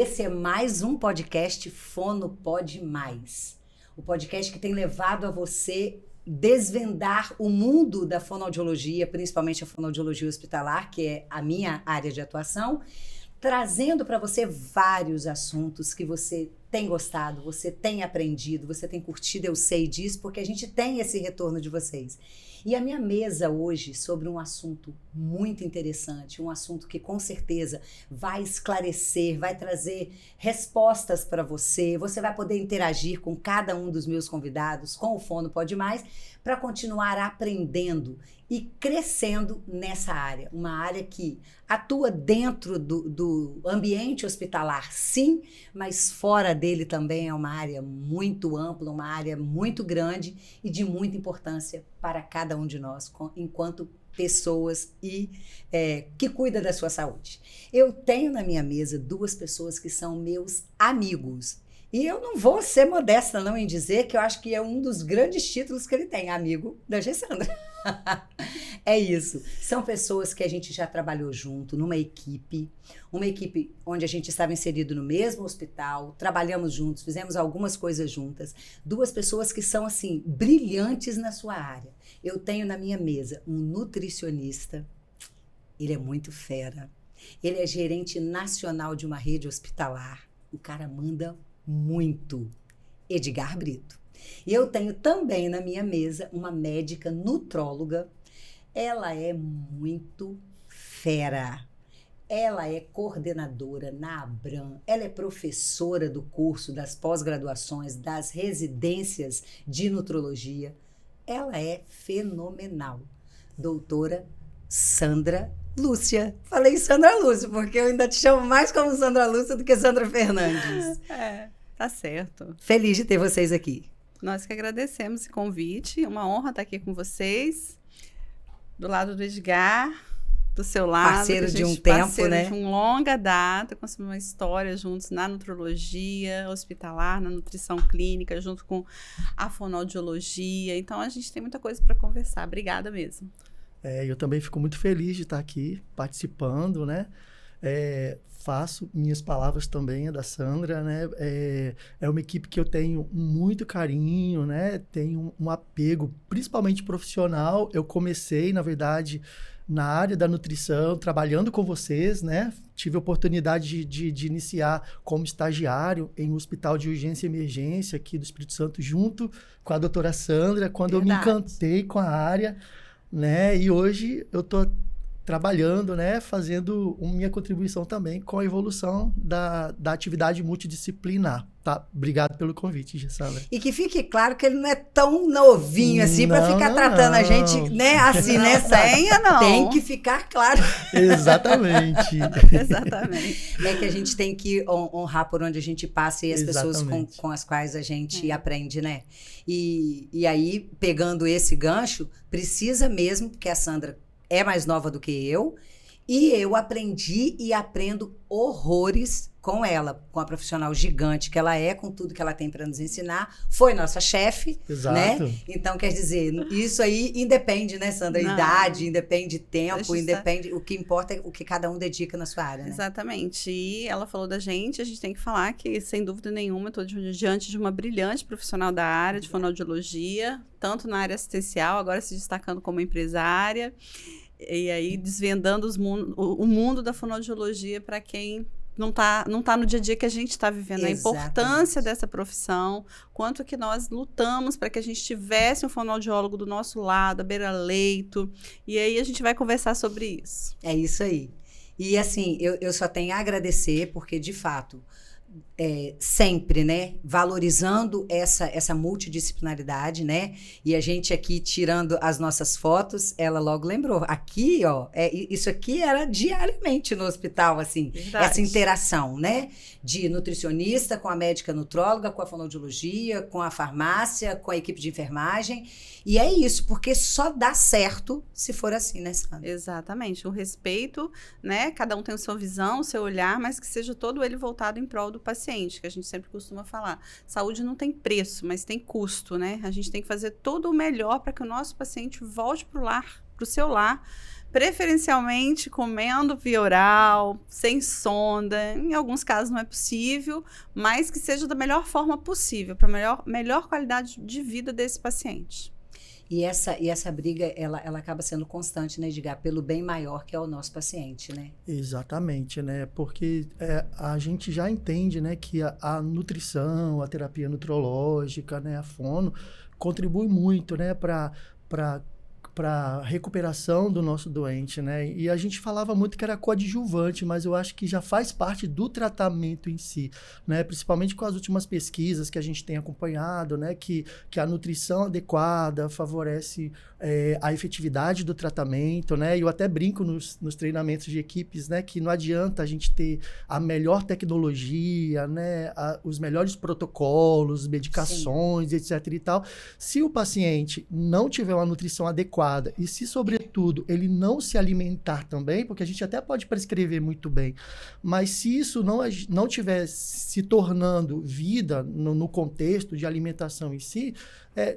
Esse é mais um podcast Fono Pode Mais. O podcast que tem levado a você desvendar o mundo da fonoaudiologia, principalmente a fonoaudiologia hospitalar, que é a minha área de atuação, trazendo para você vários assuntos que você tem gostado, você tem aprendido, você tem curtido, eu sei disso, porque a gente tem esse retorno de vocês. E a minha mesa hoje sobre um assunto muito interessante, um assunto que com certeza vai esclarecer, vai trazer respostas para você, você vai poder interagir com cada um dos meus convidados, com o Fono Pode Mais, para continuar aprendendo e crescendo nessa área. Uma área que atua dentro do ambiente hospitalar, sim, mas fora dele também é uma área muito ampla, uma área muito grande e de muita importância para cada um de nós, enquanto pessoas que cuidam da sua saúde. Eu tenho na minha mesa duas pessoas que são meus amigos. E eu não vou ser modesta não em dizer que eu acho que é um dos grandes títulos que ele tem, amigo da Gessandra. É isso. São pessoas que a gente já trabalhou junto numa equipe, uma equipe onde a gente estava inserido no mesmo hospital, trabalhamos juntos, fizemos algumas coisas juntas. Duas pessoas que são, assim, brilhantes na sua área. Eu tenho na minha mesa um nutricionista, ele é muito fera. Ele é gerente nacional de uma rede hospitalar. O cara manda muito. Edgar Brito. E eu tenho também na minha mesa uma médica nutróloga. Ela é muito fera. Ela é coordenadora na Abram, ela é professora do curso das pós-graduações, das residências de nutrologia. Ela é fenomenal. Doutora Sandra Lúcia. Falei Sandra Lúcia, porque eu ainda te chamo mais como Sandra Lúcia do que Sandra Fernandes. Tá certo. Feliz de ter vocês aqui. Nós que agradecemos esse convite, uma honra estar aqui com vocês, do lado do Edgar, do seu lado. Parceiro de um tempo, né? De uma longa data, construímos uma história juntos na nutrologia hospitalar, na nutrição clínica, junto com a fonoaudiologia. Então, a gente tem muita coisa para conversar. Obrigada mesmo. Eu também fico muito feliz de estar aqui participando, né? Faço minhas palavras também, a da Sandra, né? É uma equipe que eu tenho muito carinho, né? Tenho um apego, principalmente profissional. Eu comecei, na verdade, na área da nutrição, trabalhando com vocês, né? Tive a oportunidade de iniciar como estagiário em um hospital de urgência e emergência aqui do Espírito Santo, junto com a doutora Sandra, quando eu me encantei com a área, né? E hoje eu estou trabalhando, né, fazendo minha contribuição também com a evolução da atividade multidisciplinar, tá? Obrigado pelo convite, Gessandra. E que fique claro que ele não é tão novinho assim para ficar tratando a gente, né, assim, né, senha, não. Tem que ficar claro. Exatamente. Exatamente. É que a gente tem que honrar por onde a gente passa e as pessoas com as quais a gente aprende, né? E aí, pegando esse gancho, precisa mesmo, porque a Sandra é mais nova do que eu, e eu aprendi e aprendo horrores com ela, com a profissional gigante que ela é, com tudo que ela tem para nos ensinar. Foi nossa chefe, né? Então, quer dizer, isso aí independe, né, Sandra? Idade, independe tempo, independe. O que importa é o que cada um dedica na sua área, né? Exatamente. E ela falou da gente, a gente tem que falar que, sem dúvida nenhuma, estou diante de uma brilhante profissional da área de fonoaudiologia, tanto na área assistencial, agora se destacando como empresária, e aí desvendando o mundo da fonoaudiologia para quem não tá no dia a dia que a gente está vivendo. Exatamente. A importância dessa profissão, quanto que nós lutamos para que a gente tivesse um fonoaudiólogo do nosso lado, à beira-leito, e aí a gente vai conversar sobre isso. É isso aí. E assim, eu só tenho a agradecer, porque de fato, sempre, né, valorizando essa multidisciplinaridade, né, e a gente aqui tirando as nossas fotos, ela logo lembrou, aqui, ó, isso aqui era diariamente no hospital, assim, essa interação, né, de nutricionista com a médica nutróloga, com a fonoaudiologia, com a farmácia, com a equipe de enfermagem, e é isso, porque só dá certo se for assim, né, Sandra? Exatamente, o respeito, né, cada um tem a sua visão, o seu olhar, mas que seja todo ele voltado em prol do paciente, que a gente sempre costuma falar. Saúde não tem preço, mas tem custo, né? A gente tem que fazer todo o melhor para que o nosso paciente volte para o lar para o seu lar, preferencialmente comendo via oral, sem sonda. Em alguns casos não é possível, mas que seja da melhor forma possível, para melhor qualidade de vida desse paciente. E essa briga, ela acaba sendo constante, né, Edgar? Pelo bem maior que é o nosso paciente, né? Exatamente, né? Porque a gente já entende, né, que a nutrição, a terapia nutrológica, né, a fono, contribui muito, né, para a recuperação do nosso doente, né? E a gente falava muito que era coadjuvante, mas eu acho que já faz parte do tratamento em si, né? Principalmente com as últimas pesquisas que a gente tem acompanhado, né? Que a nutrição adequada favorece a efetividade do tratamento, né? E eu até brinco nos treinamentos de equipes, né? Que não adianta a gente ter a melhor tecnologia, né? Os melhores protocolos, medicações, etc e tal. Se o paciente não tiver uma nutrição adequada e se, sobretudo, ele não se alimentar também, porque a gente até pode prescrever muito bem, mas se isso não estiver se tornando vida no contexto de alimentação em si,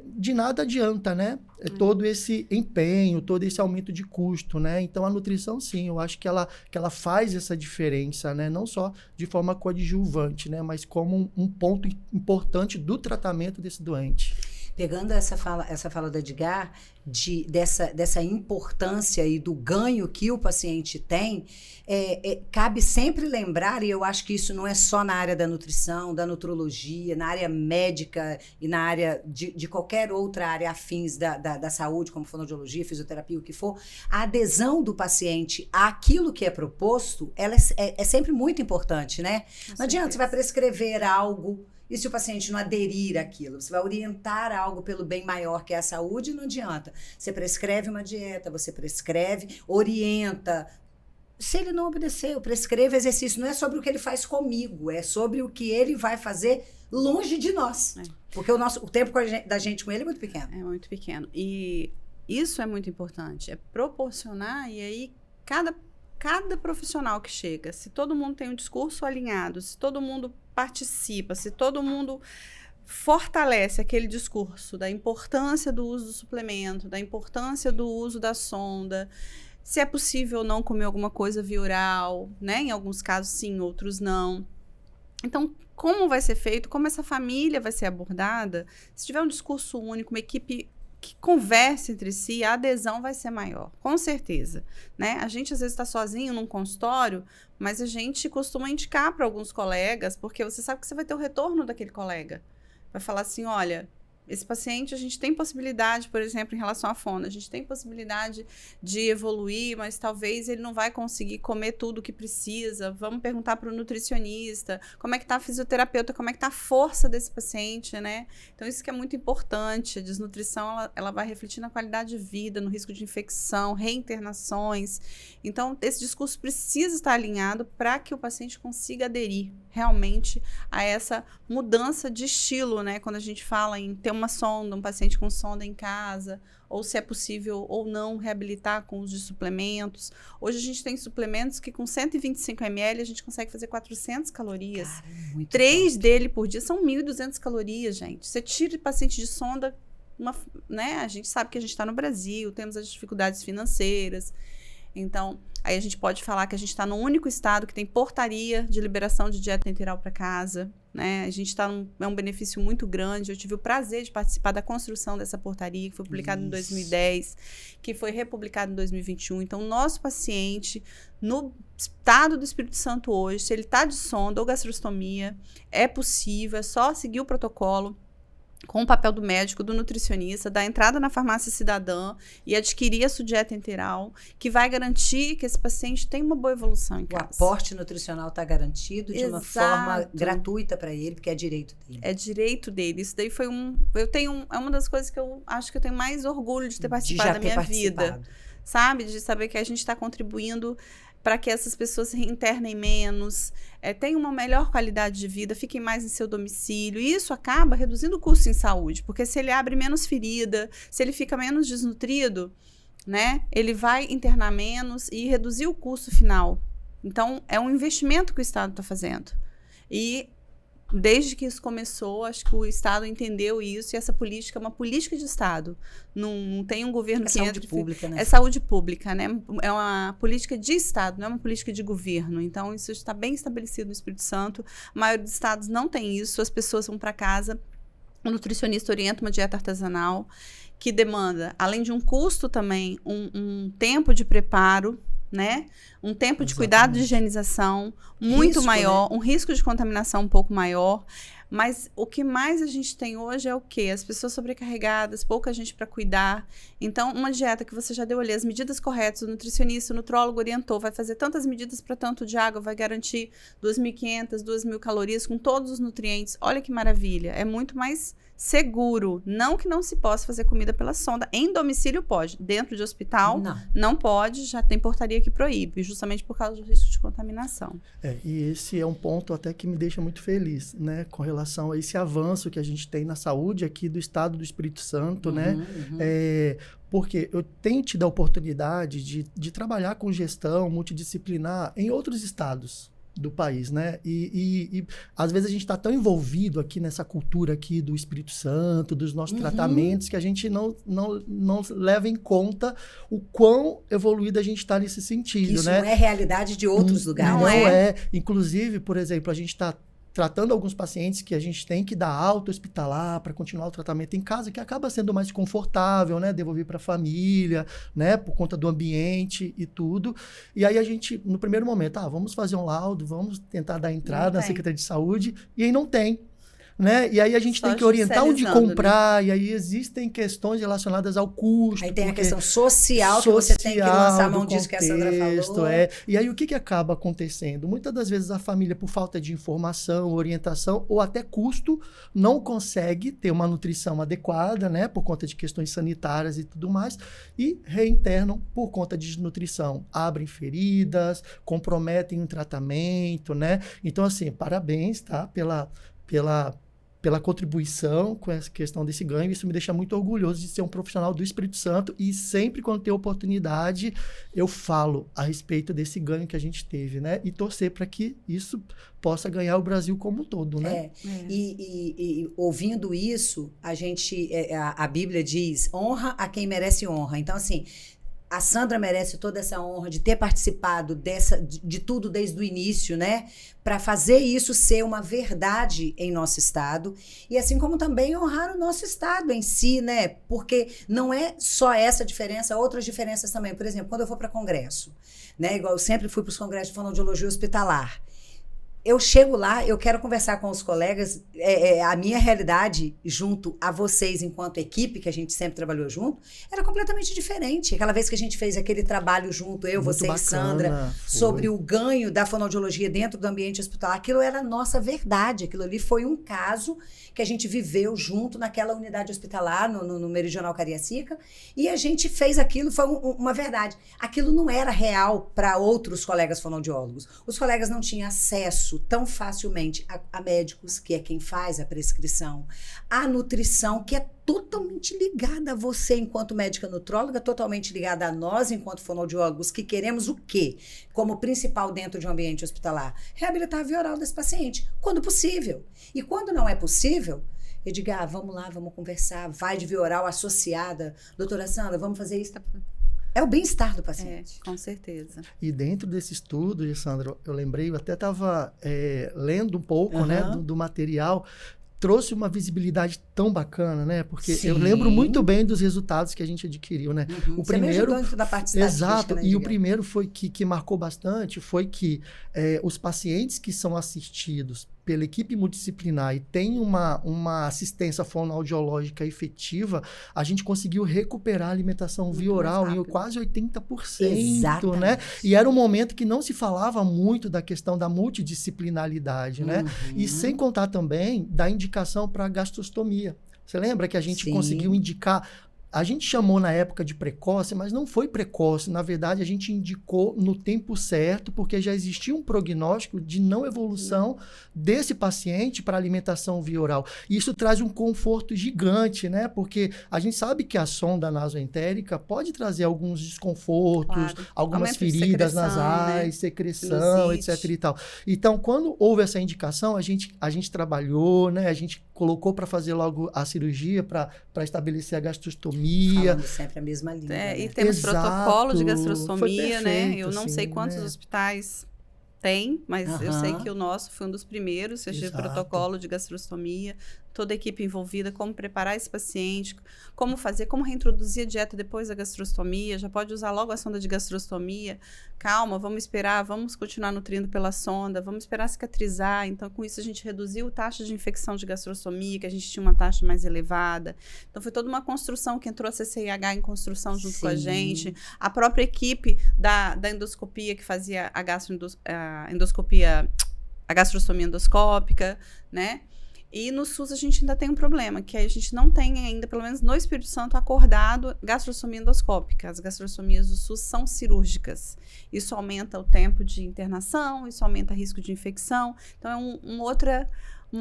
de nada adianta, né? Todo esse empenho, todo esse aumento de custo, né? Então, a nutrição, sim, eu acho que ela faz essa diferença, né? Não só de forma coadjuvante, né? Mas como um ponto importante do tratamento desse doente. Pegando essa fala do Edgar, dessa importância e do ganho que o paciente tem, cabe sempre lembrar, e eu acho que isso não é só na área da nutrição, da nutrologia, na área médica e na área de qualquer outra área afins da saúde, como fonoaudiologia, fisioterapia, o que for, a adesão do paciente àquilo que é proposto, ela é sempre muito importante, né? Não adianta, você vai prescrever algo. E se o paciente não aderir àquilo? Você vai orientar algo pelo bem maior que é a saúde, não adianta. Você prescreve uma dieta, você prescreve, orienta. Se ele não obedecer, eu prescrevo exercício. Não é sobre o que ele faz comigo, é sobre o que ele vai fazer longe de nós. Porque o tempo da gente com ele é muito pequeno. É muito pequeno. E isso é muito importante. É proporcionar, e aí cada profissional que chega, se todo mundo tem um discurso alinhado, se todo mundo participa, se todo mundo fortalece aquele discurso da importância do uso do suplemento, da importância do uso da sonda, se é possível ou não comer alguma coisa via oral, né? Em alguns casos sim, outros não. Então, como vai ser feito, como essa família vai ser abordada, se tiver um discurso único, uma equipe que converse entre si, a adesão vai ser maior, com certeza, né? A gente às vezes está sozinho num consultório, mas a gente costuma indicar para alguns colegas, porque você sabe que você vai ter o retorno daquele colega. Vai falar assim, olha, esse paciente a gente tem possibilidade, por exemplo, em relação à fono, a gente tem possibilidade de evoluir, mas talvez ele não vai conseguir comer tudo o que precisa. Vamos perguntar para o nutricionista, como é que está a fisioterapeuta, como é que está a força desse paciente, né? Então, isso que é muito importante. A desnutrição, ela vai refletir na qualidade de vida, no risco de infecção, reinternações. Então, esse discurso precisa estar alinhado para que o paciente consiga aderir realmente a essa mudança de estilo, né? Quando a gente fala em ter uma sonda, um paciente com sonda em casa, ou se é possível ou não reabilitar com uso de suplementos. Hoje a gente tem suplementos que com 125 ml a gente consegue fazer 400 calorias. Cara, muito 3 top. dele por dia são 1.200 calorias, gente. Você tira o paciente de sonda, né? A gente sabe que a gente está no Brasil, temos as dificuldades financeiras. Então, aí a gente pode falar que a gente está no único estado que tem portaria de liberação de dieta enteral para casa, né? A gente está é um benefício muito grande. Eu tive o prazer de participar da construção dessa portaria, que foi publicada em 2010, que foi republicada em 2021. Então, nosso paciente, no estado do Espírito Santo hoje, se ele está de sonda ou gastrostomia, é possível, é só seguir o protocolo, com o papel do médico, do nutricionista, da entrada na farmácia cidadã e adquirir a sua dieta enteral, que vai garantir que esse paciente tenha uma boa evolução em casa. O aporte nutricional está garantido de uma forma gratuita para ele, porque é direito dele. É direito dele. Isso daí foi é uma das coisas que eu acho que eu tenho mais orgulho de ter participado da minha vida. Sabe? De saber que a gente está contribuindo para que essas pessoas se internem menos, tenham uma melhor qualidade de vida, fiquem mais em seu domicílio. E isso acaba reduzindo o custo em saúde, porque se ele abre menos ferida, se ele fica menos desnutrido, né, ele vai internar menos e reduzir o custo final. Então, é um investimento que o Estado está fazendo. E desde que isso começou, acho que o Estado entendeu isso, e essa política é uma política de Estado. Não tem um governo que saúde pública, né? É saúde pública, né? É uma política de Estado, não é uma política de governo. Então, isso está bem estabelecido no Espírito Santo. A maioria dos estados não tem isso, as pessoas vão para casa, o nutricionista orienta uma dieta artesanal, que demanda, além de um custo também, um tempo de preparo, né? Um tempo de cuidado de higienização muito Risco, maior, né? um risco de contaminação um pouco maior. Mas o que mais a gente tem hoje é o quê? As pessoas sobrecarregadas, pouca gente para cuidar. Então, uma dieta que você já deu ali as medidas corretas, o nutricionista, o nutrólogo orientou, vai fazer tantas medidas para tanto de água, vai garantir 2.500, 2.000 calorias com todos os nutrientes. Olha que maravilha. É muito mais seguro. Não que não se possa fazer comida pela sonda. Em domicílio pode. Dentro de hospital, não pode. Já tem portaria que proíbe, justamente por causa do risco de contaminação. E esse é um ponto até que me deixa muito feliz, né? Com relação a esse avanço que a gente tem na saúde aqui do estado do Espírito Santo, né? Porque eu tenho tido a oportunidade de trabalhar com gestão multidisciplinar em outros estados do país, né? E às vezes a gente está tão envolvido aqui nessa cultura aqui do Espírito Santo, dos nossos tratamentos, que a gente não leva em conta o quão evoluído a gente está nesse sentido, isso, né? não é realidade de outros lugares. Não é. Inclusive, por exemplo, a gente está tratando alguns pacientes que a gente tem que dar alta hospitalar para continuar o tratamento em casa, que acaba sendo mais confortável, né? Devolver para a família, né? Por conta do ambiente e tudo. E aí a gente, no primeiro momento, vamos fazer um laudo, vamos tentar dar entrada na Secretaria de Saúde, e aí não tem. Né? E aí a gente tem que orientar onde comprar, né? E aí existem questões relacionadas ao custo. Aí tem a questão social que você tem que lançar a mão disso que a Sandra falou. E aí o que acaba acontecendo? Muitas das vezes a família, por falta de informação, orientação ou até custo, não consegue ter uma nutrição adequada, né? Por conta de questões sanitárias e tudo mais, e reinternam por conta de desnutrição. Abrem feridas, comprometem o tratamento, né? Então, assim, parabéns, tá? Pela contribuição com essa questão desse ganho. Isso me deixa muito orgulhoso de ser um profissional do Espírito Santo, e sempre quando tenho oportunidade eu falo a respeito desse ganho que a gente teve, né? E torcer para que isso possa ganhar o Brasil como um todo, né? E ouvindo isso, a Bíblia diz: honra a quem merece honra. Então, assim, a Sandra merece toda essa honra de ter participado de tudo desde o início, né? Para fazer isso ser uma verdade em nosso estado. E assim como também honrar o nosso estado em si, né? Porque não é só essa diferença, outras diferenças também. Por exemplo, quando eu for para congresso, né? Igual eu sempre fui para os congressos de fonoaudiologia hospitalar. Eu chego lá, eu quero conversar com os colegas, a minha realidade junto a vocês enquanto equipe, que a gente sempre trabalhou junto, era completamente diferente. Aquela vez que a gente fez aquele trabalho junto, eu, muito você bacana, e Sandra, sobre o ganho da fonoaudiologia dentro do ambiente hospitalar, aquilo era a nossa verdade, aquilo ali foi um caso que a gente viveu junto naquela unidade hospitalar, no Meridional Cariacica, e a gente fez aquilo, foi uma verdade. Aquilo não era real para outros colegas fonoaudiólogos. Os colegas não tinham acesso tão facilmente a médicos, que é quem faz a prescrição, a nutrição, que é totalmente ligada a você enquanto médica nutróloga, totalmente ligada a nós enquanto fonoaudiólogos, que queremos o quê? Como principal dentro de um ambiente hospitalar? Reabilitar a via oral desse paciente, quando possível. E quando não é possível, eu digo, vamos lá, vamos conversar, vai de via oral associada, doutora Sandra, vamos fazer isso. É o bem-estar do paciente. Com certeza. E dentro desse estudo, Sandra, eu lembrei, eu até estava lendo um pouco, né, do material, trouxe uma visibilidade tão bacana, né? Porque eu lembro muito bem dos resultados que a gente adquiriu, né? O Você primeiro, me ajudou da parte estatística, exato, né, e o primeiro foi que marcou bastante, foi que os pacientes que são assistidos pela equipe multidisciplinar e tem uma assistência fonoaudiológica efetiva, a gente conseguiu recuperar a alimentação via oral em quase 80%, exatamente, né? E era um momento que não se falava muito da questão da multidisciplinaridade, né? E sem contar também da indicação para gastrostomia. Você lembra que a gente conseguiu indicar A gente chamou na época de precoce, mas não foi precoce. Na verdade, a gente indicou no tempo certo, porque já existia um prognóstico de não evolução desse paciente para alimentação via oral. Isso traz um conforto gigante, né? Porque a gente sabe que a sonda nasoentérica pode trazer alguns desconfortos, algumas Aumento de feridas secreção, nasais, né? secreção, Sinusite. etc. e tal. Então, quando houve essa indicação, a gente trabalhou, né? A gente colocou para fazer logo a cirurgia para estabelecer a gastrostomia. Falando sempre a mesma língua. E Né? temos Exato. protocolo de Foi gastrostomia, né? perfeito, Eu não assim, sei quantos né? hospitais tem, mas eu sei Aham. que o nosso foi um dos primeiros, seja Exato. protocolo de gastrostomia, toda a equipe envolvida, como preparar esse paciente, como fazer, como reintroduzir a dieta depois da gastrostomia, já pode usar logo a sonda de gastrostomia. Calma, vamos esperar, vamos continuar nutrindo pela sonda, vamos esperar cicatrizar. Então, com isso, a gente reduziu a taxa de infecção de gastrostomia, que a gente tinha uma taxa mais elevada. Então, foi toda uma construção que entrou a CCIH em construção junto com a gente. A própria equipe da endoscopia, que fazia a endoscopia, a gastrostomia endoscópica, né? E no SUS a gente ainda tem um problema, que a gente não tem ainda, pelo menos no Espírito Santo, acordado gastrostomia endoscópica. As gastrostomias do SUS são cirúrgicas. Isso aumenta o tempo de internação, isso aumenta o risco de infecção. Então, é um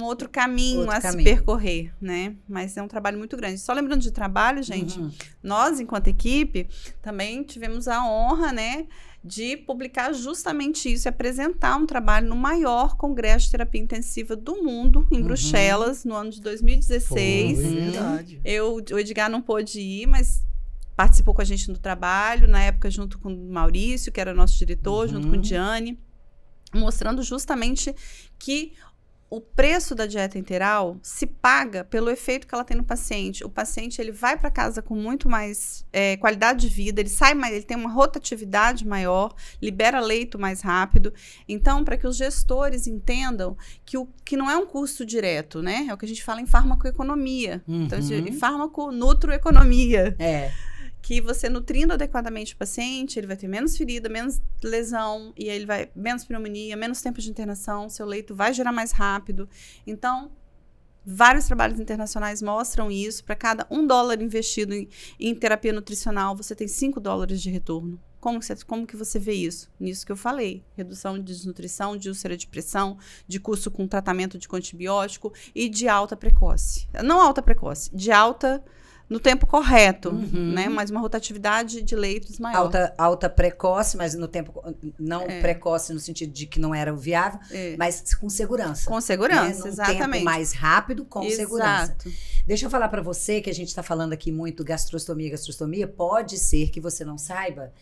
outro caminho a se percorrer, né? Mas é um trabalho muito grande. Só lembrando de trabalho, gente, nós, enquanto equipe, também tivemos a honra, né, de publicar justamente isso e apresentar um trabalho no maior congresso de terapia intensiva do mundo, em Bruxelas, no ano de 2016. Foi verdade. O Edgar não pôde ir, mas participou com a gente no trabalho, na época junto com o Maurício, que era nosso diretor, junto com o Diane, mostrando justamente que o preço da dieta integral se paga pelo efeito que ela tem no paciente. O paciente, ele vai para casa com muito mais qualidade de vida, ele sai mais, ele tem uma rotatividade maior, libera leito mais rápido. Então, para que os gestores entendam que não é um custo direto, né? É o que a gente fala em farmacoeconomia. Então, em farmaco-nutroeconomia. Que você nutrindo adequadamente o paciente, ele vai ter menos ferida, menos lesão, e aí ele vai menos pneumonia, menos tempo de internação, seu leito vai gerar mais rápido. Então, vários trabalhos internacionais mostram isso. Para cada $1 investido em terapia nutricional, você tem $5 de retorno. Como que você vê isso? Nisso que eu falei. Redução de desnutrição, de úlcera de pressão, de custo com tratamento de antibiótico e de alta precoce. Não alta precoce, de alta no tempo correto, né? Mas uma rotatividade de leitos maior. Alta precoce, mas no tempo não precoce no sentido de que não era viável, mas com segurança. Com segurança, né? exatamente. Tempo mais rápido, com segurança. Exato. Deixa eu falar para você que a gente está falando aqui muito gastrostomia. Pode ser que você não saiba,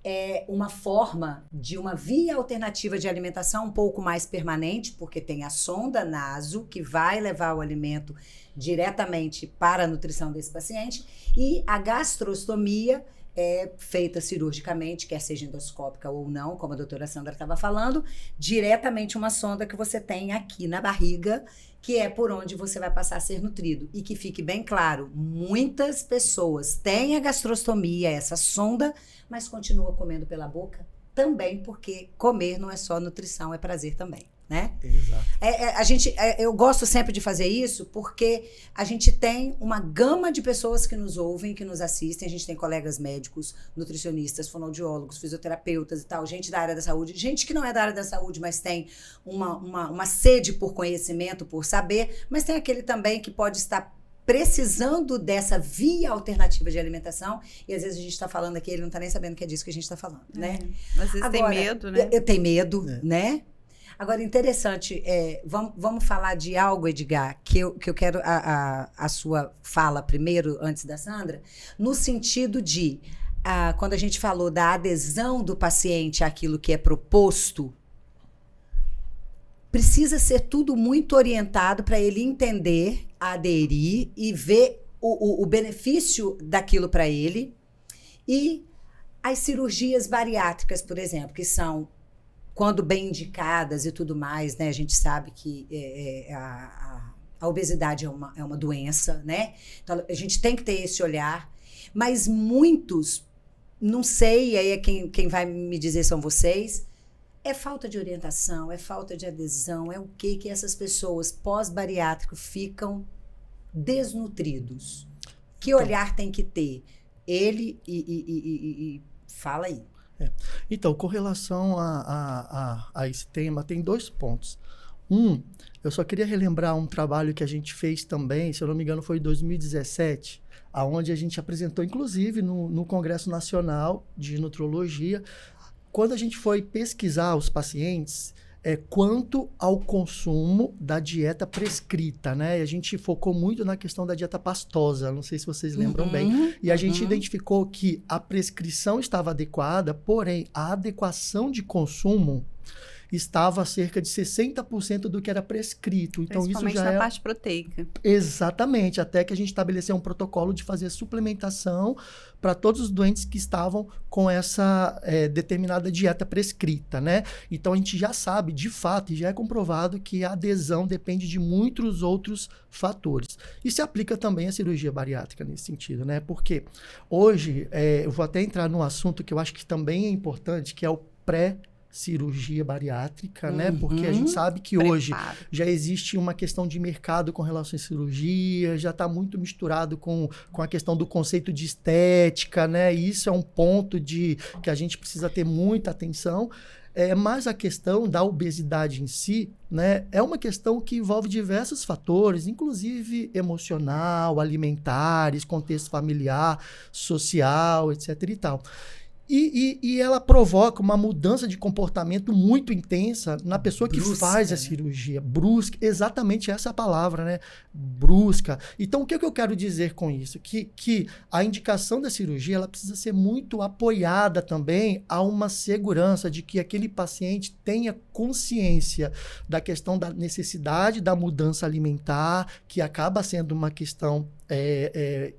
é uma forma de uma via alternativa de alimentação um pouco mais permanente, porque tem a sonda naso, que vai levar o alimento diretamente para a nutrição desse paciente, e a gastrostomia é feita cirurgicamente, quer seja endoscópica ou não, como a doutora Sandra estava falando, diretamente uma sonda que você tem aqui na barriga, que é por onde você vai passar a ser nutrido. E que fique bem claro, muitas pessoas têm a gastrostomia, essa sonda, mas continuam comendo pela boca também, porque comer não é só nutrição, é prazer também, né? Exato. Eu gosto sempre de fazer isso porque a gente tem uma gama de pessoas que nos ouvem, que nos assistem. A gente tem colegas médicos, nutricionistas, fonoaudiólogos, fisioterapeutas e tal, gente da área da saúde, gente que não é da área da saúde, mas tem uma sede por conhecimento, por saber, mas tem aquele também que pode estar precisando dessa via alternativa de alimentação, e às vezes a gente está falando aqui, ele não está nem sabendo que é disso que a gente está falando, né? Às vezes tem medo, né? Eu tenho medo, né? Agora, interessante, vamos falar de algo, Edgar, que eu quero a sua fala primeiro, antes da Sandra, no sentido de, quando a gente falou da adesão do paciente àquilo que é proposto, precisa ser tudo muito orientado para ele entender, aderir e ver o benefício daquilo para ele. E as cirurgias bariátricas, por exemplo, que são, quando bem indicadas e tudo mais, né? A gente sabe que a obesidade é uma doença, né? Então, a gente tem que ter esse olhar. Mas muitos, não sei, aí é quem vai me dizer são vocês, é falta de orientação, é falta de adesão, é o que essas pessoas pós-bariátrico ficam desnutridos. Que olhar tem que ter? Ele e fala aí. Então, com relação a esse tema, tem 2 pontos. Eu só queria relembrar um trabalho que a gente fez também, se eu não me engano foi em 2017, onde a gente apresentou, inclusive, no Congresso Nacional de Nutrologia, quando a gente foi pesquisar os pacientes quanto ao consumo da dieta prescrita, né? E a gente focou muito na questão da dieta pastosa, não sei se vocês lembram bem. E a gente identificou que a prescrição estava adequada, porém, a adequação de consumo estava a cerca de 60% do que era prescrito. Então, principalmente isso já na parte proteica. Exatamente, até que a gente estabeleceu um protocolo de fazer suplementação para todos os doentes que estavam com essa determinada dieta prescrita, né? Então, a gente já sabe, de fato, e já é comprovado que a adesão depende de muitos outros fatores. E se aplica também à cirurgia bariátrica nesse sentido, né? Porque hoje, eu vou até entrar num assunto que eu acho que também é importante, que é o cirurgia bariátrica, né? Porque a gente sabe que hoje já existe uma questão de mercado com relação à cirurgia, já está muito misturado com a questão do conceito de estética, né? E isso é um ponto que a gente precisa ter muita atenção. Mas a questão da obesidade em si, né, é uma questão que envolve diversos fatores, inclusive emocional, alimentares, contexto familiar, social, etc. e tal. E ela provoca uma mudança de comportamento muito intensa na pessoa que faz a cirurgia. Brusca, exatamente essa palavra, né? Brusca. Então, o que eu quero dizer com isso? Que a indicação da cirurgia ela precisa ser muito apoiada também a uma segurança de que aquele paciente tenha consciência da questão da necessidade da mudança alimentar, que acaba sendo uma questão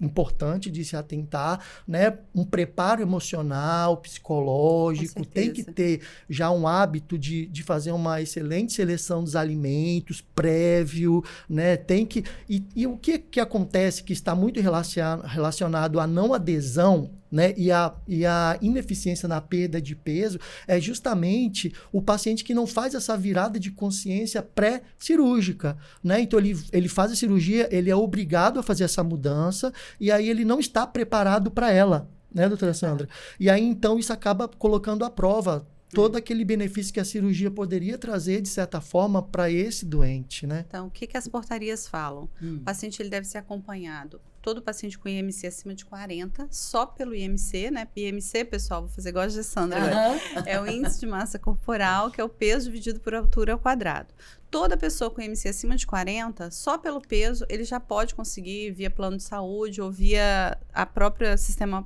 importante de se atentar, né? Um preparo emocional, psicológico, tem que ter já um hábito de fazer uma excelente seleção dos alimentos prévio, né? Tem que... E o que acontece que está muito relacionado à não adesão, né? E a ineficiência na perda de peso é justamente o paciente que não faz essa virada de consciência pré-cirúrgica, né? Então, ele faz a cirurgia, ele é obrigado a fazer essa mudança e aí ele não está preparado para ela, né, doutora Sandra? E aí, então, isso acaba colocando à prova todo aquele benefício que a cirurgia poderia trazer, de certa forma, para esse doente, né? Então, o que as portarias falam? O paciente ele deve ser acompanhado. Todo paciente com IMC acima de 40, só pelo IMC, né? IMC, pessoal, vou fazer igual a Gessandra agora. É o índice de massa corporal, que é o peso dividido por altura ao quadrado. Toda pessoa com IMC acima de 40, só pelo peso, ele já pode conseguir, via plano de saúde ou via a própria Sistema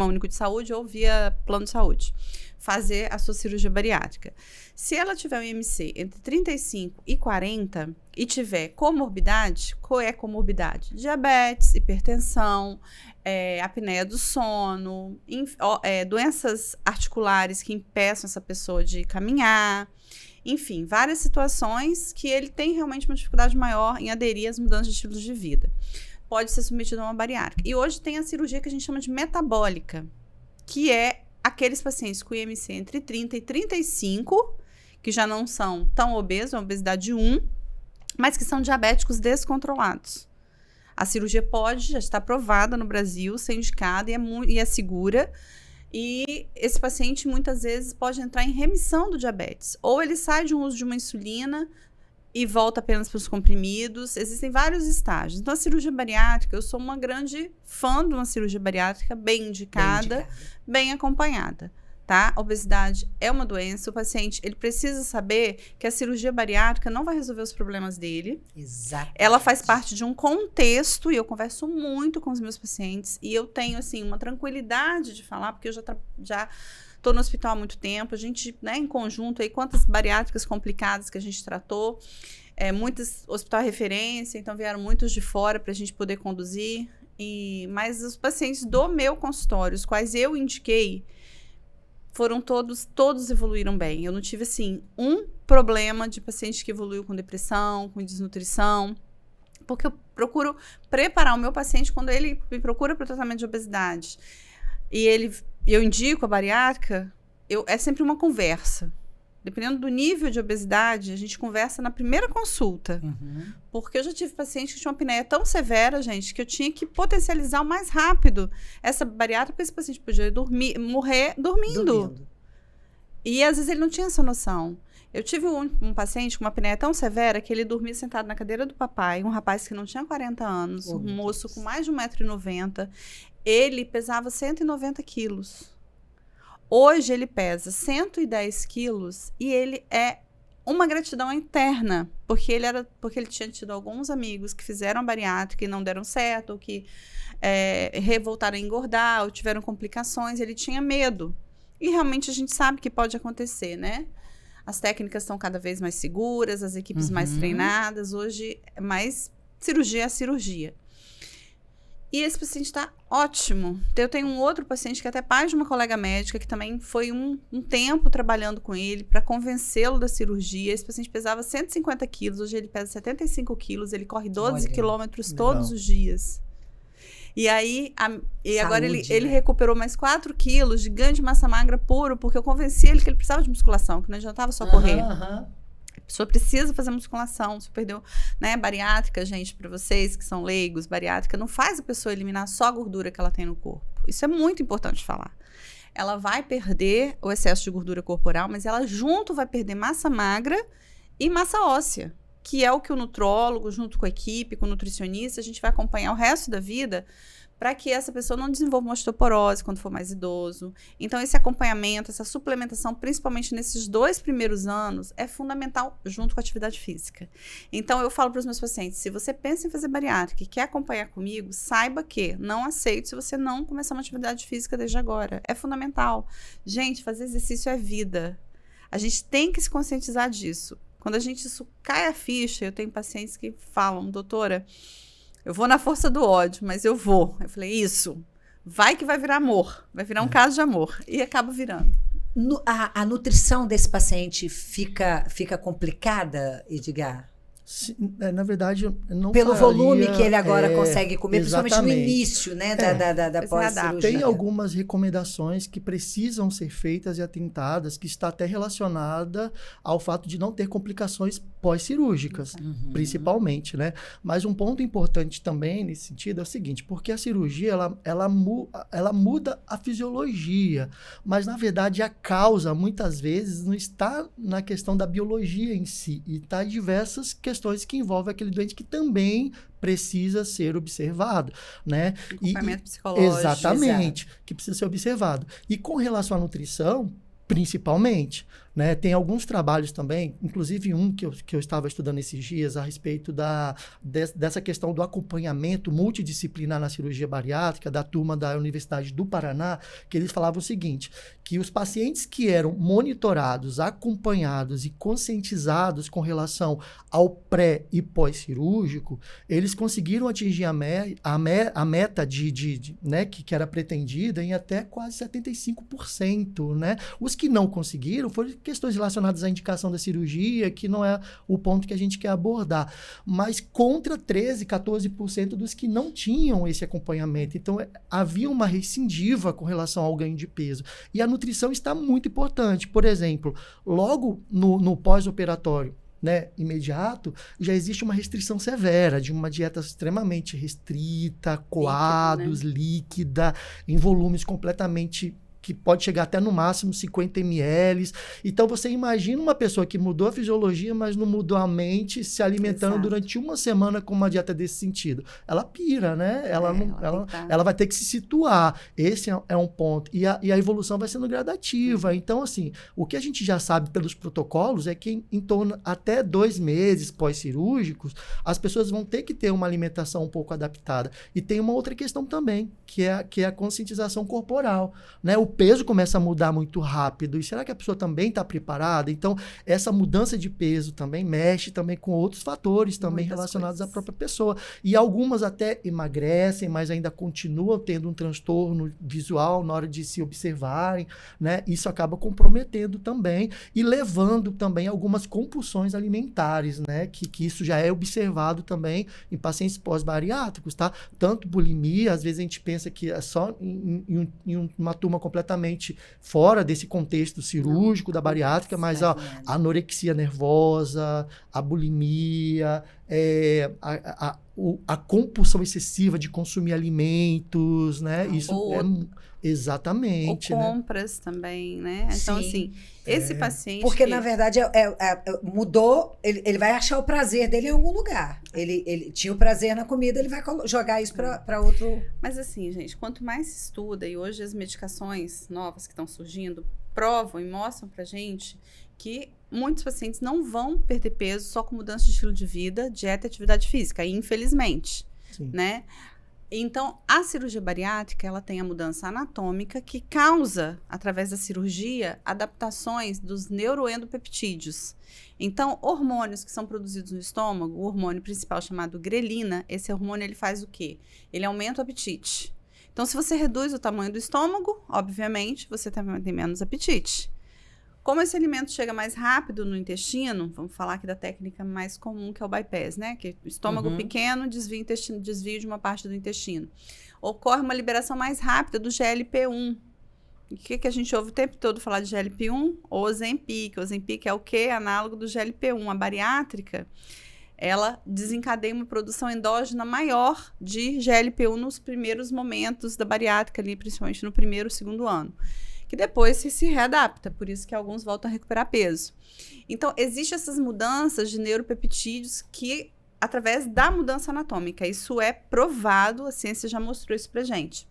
Único de Saúde ou via plano de saúde, fazer a sua cirurgia bariátrica. Se ela tiver um IMC entre 35 e 40 e tiver comorbidade, qual é a comorbidade? Diabetes, hipertensão, apneia do sono, doenças articulares que impeçam essa pessoa de caminhar, enfim, várias situações que ele tem realmente uma dificuldade maior em aderir às mudanças de estilo de vida. Pode ser submetido a uma bariátrica. E hoje tem a cirurgia que a gente chama de metabólica, que é aqueles pacientes com IMC entre 30 e 35, que já não são tão obesos, uma obesidade 1, mas que são diabéticos descontrolados. A cirurgia já está aprovada no Brasil, ser indicada e é segura. E esse paciente, muitas vezes, pode entrar em remissão do diabetes. Ou ele sai de um uso de uma insulina e volta apenas para os comprimidos. Existem vários estágios. Então, a cirurgia bariátrica, eu sou uma grande fã de uma cirurgia bariátrica bem indicada, bem acompanhada, tá? A obesidade é uma doença. O paciente, ele precisa saber que a cirurgia bariátrica não vai resolver os problemas dele. Exato. Ela faz parte de um contexto, e eu converso muito com os meus pacientes, e eu tenho, assim, uma tranquilidade de falar, porque eu já estou no hospital há muito tempo, a gente, né, em conjunto, aí, quantas bariátricas complicadas que a gente tratou, muitos hospital referência, então vieram muitos de fora para a gente poder conduzir, mas os pacientes do meu consultório, os quais eu indiquei, foram todos evoluíram bem. Eu não tive, assim, um problema de paciente que evoluiu com depressão, com desnutrição, porque eu procuro preparar o meu paciente quando ele me procura para o tratamento de obesidade. E eu indico a bariátrica, é sempre uma conversa. dependendo do nível de obesidade, a gente conversa na primeira consulta. Uhum. Porque eu já tive paciente que tinha uma apneia tão severa, gente, que eu tinha que potencializar o mais rápido essa bariátrica, porque esse paciente podia morrer dormindo. E às vezes ele não tinha essa noção. Eu tive um paciente com uma apneia tão severa que ele dormia sentado na cadeira do papai, um rapaz que não tinha 40 anos, um moço com mais de 1,90 m. Ele pesava 190 quilos. Hoje ele pesa 110 quilos e ele é uma gratidão interna, porque ele tinha tido alguns amigos que fizeram bariátrica e não deram certo, ou que voltaram a engordar, ou tiveram complicações, ele tinha medo. E realmente a gente sabe que pode acontecer, né? As técnicas estão cada vez mais seguras, as equipes mais treinadas, hoje mais cirurgia é cirurgia. E esse paciente está ótimo. Eu tenho um outro paciente que é até pai de uma colega médica, que também foi um tempo trabalhando com ele para convencê-lo da cirurgia. Esse paciente pesava 150 quilos, hoje ele pesa 75 quilos, ele corre 12 quilômetros todos os dias. E aí, agora ele recuperou mais 4 quilos de ganho de massa magra puro, porque eu convenci ele que ele precisava de musculação, que não adiantava só correr. A pessoa precisa fazer musculação. Se perdeu, né, bariátrica, gente, para vocês que são leigos, bariátrica não faz a pessoa eliminar só a gordura que ela tem no corpo. Isso é muito importante falar. Ela vai perder o excesso de gordura corporal, mas ela junto vai perder massa magra e massa óssea, que é o que o nutrólogo, junto com a equipe, com o nutricionista, a gente vai acompanhar o resto da vida para que essa pessoa não desenvolva uma osteoporose quando for mais idoso. Então, esse acompanhamento, essa suplementação, principalmente nesses 2 primeiros anos, é fundamental junto com a atividade física. Então, eu falo para os meus pacientes, se você pensa em fazer bariátrica e quer acompanhar comigo, saiba que não aceito se você não começar uma atividade física desde agora. É fundamental. Gente, fazer exercício é vida. A gente tem que se conscientizar disso. Quando a gente cai a ficha, eu tenho pacientes que falam, doutora, eu vou na força do ódio, mas eu vou. Eu falei, isso, vai que vai virar amor, vai virar um caso de amor. E acaba virando. A nutrição desse paciente fica complicada, Edgar? Na verdade, eu não pelo volume que ele agora consegue comer, exatamente. Principalmente no início, né, da pós-cirurgia. Tem algumas recomendações que precisam ser feitas e atentadas, que está até relacionada ao fato de não ter complicações pós-cirúrgicas, principalmente, né? Mas um ponto importante também nesse sentido é o seguinte, porque a cirurgia, ela muda a fisiologia, mas na verdade a causa, muitas vezes, não está na questão da biologia em si, e está em diversas questões que envolvem aquele doente que também precisa ser observado, né? Acompanhamento psicológico. Exatamente, que precisa ser observado. E com relação à nutrição, principalmente, né? Tem alguns trabalhos também, inclusive um que eu estava estudando esses dias a respeito dessa questão do acompanhamento multidisciplinar na cirurgia bariátrica, da turma da Universidade do Paraná, que eles falavam o seguinte, que os pacientes que eram monitorados, acompanhados e conscientizados com relação ao pré e pós-cirúrgico, eles conseguiram atingir a meta né, que era pretendida em até quase 75%, né? Os que não conseguiram foram questões relacionadas à indicação da cirurgia, que não é o ponto que a gente quer abordar, mas contra 13%, 14% dos que não tinham esse acompanhamento. Então, havia uma recidiva com relação ao ganho de peso. E a nutrição está muito importante. Por exemplo, logo no pós-operatório, né, imediato, já existe uma restrição severa de uma dieta extremamente restrita, coados, líquida, em volumes completamente que pode chegar até no máximo 50 ml. Então, você imagina uma pessoa que mudou a fisiologia, mas não mudou a mente, se alimentando durante uma semana com uma dieta desse sentido. Ela pira, né? Ela vai ter que se situar. Esse é um ponto. E a evolução vai sendo gradativa. Então, assim, o que a gente já sabe pelos protocolos é que em torno até 2 meses pós-cirúrgicos, as pessoas vão ter que ter uma alimentação um pouco adaptada. E tem uma outra questão também, que é a conscientização corporal, né? O peso começa a mudar muito rápido. E será que a pessoa também está preparada? Então, essa mudança de peso também mexe também com outros fatores também relacionados à própria pessoa. E algumas até emagrecem, mas ainda continuam tendo um transtorno visual na hora de se observarem, né? Isso acaba comprometendo também e levando também algumas compulsões alimentares, né? Que isso já é observado também em pacientes pós-bariátricos, tá? Tanto bulimia, às vezes a gente pensa que é só em uma turma completamente completamente fora desse contexto cirúrgico da bariátrica, mas a anorexia nervosa, a bulimia, a compulsão excessiva de consumir alimentos, né? Isso exatamente. Ou compras, né? Também, né? Então, assim, esse paciente... Porque, na verdade, mudou, ele vai achar o prazer dele em algum lugar. Ele tinha o prazer na comida, ele vai jogar isso para outro... Mas, assim, gente, quanto mais se estuda, e hoje as medicações novas que estão surgindo provam e mostram pra gente que muitos pacientes não vão perder peso só com mudança de estilo de vida, dieta e atividade física, infelizmente, né? Então, a cirurgia bariátrica, ela tem a mudança anatômica que causa, através da cirurgia, adaptações dos neuroendopeptídeos. Então, hormônios que são produzidos no estômago, o hormônio principal chamado grelina, esse hormônio ele faz o quê? Ele aumenta o apetite. Então, se você reduz o tamanho do estômago, obviamente, você tem menos apetite. Como esse alimento chega mais rápido no intestino, vamos falar aqui da técnica mais comum, que é o bypass, né? Que o estômago pequeno desvia de uma parte do intestino. Ocorre uma liberação mais rápida do GLP-1. O que a gente ouve o tempo todo falar de GLP-1? O Ozempic. O Ozempic é o quê? Análogo do GLP-1. A bariátrica, ela desencadeia uma produção endógena maior de GLP-1 nos primeiros momentos da bariátrica, ali, principalmente no primeiro e segundo ano. Que depois se readapta, por isso que alguns voltam a recuperar peso. Então, existem essas mudanças de neuropeptídeos que, através da mudança anatômica, isso é provado, a ciência já mostrou isso pra gente.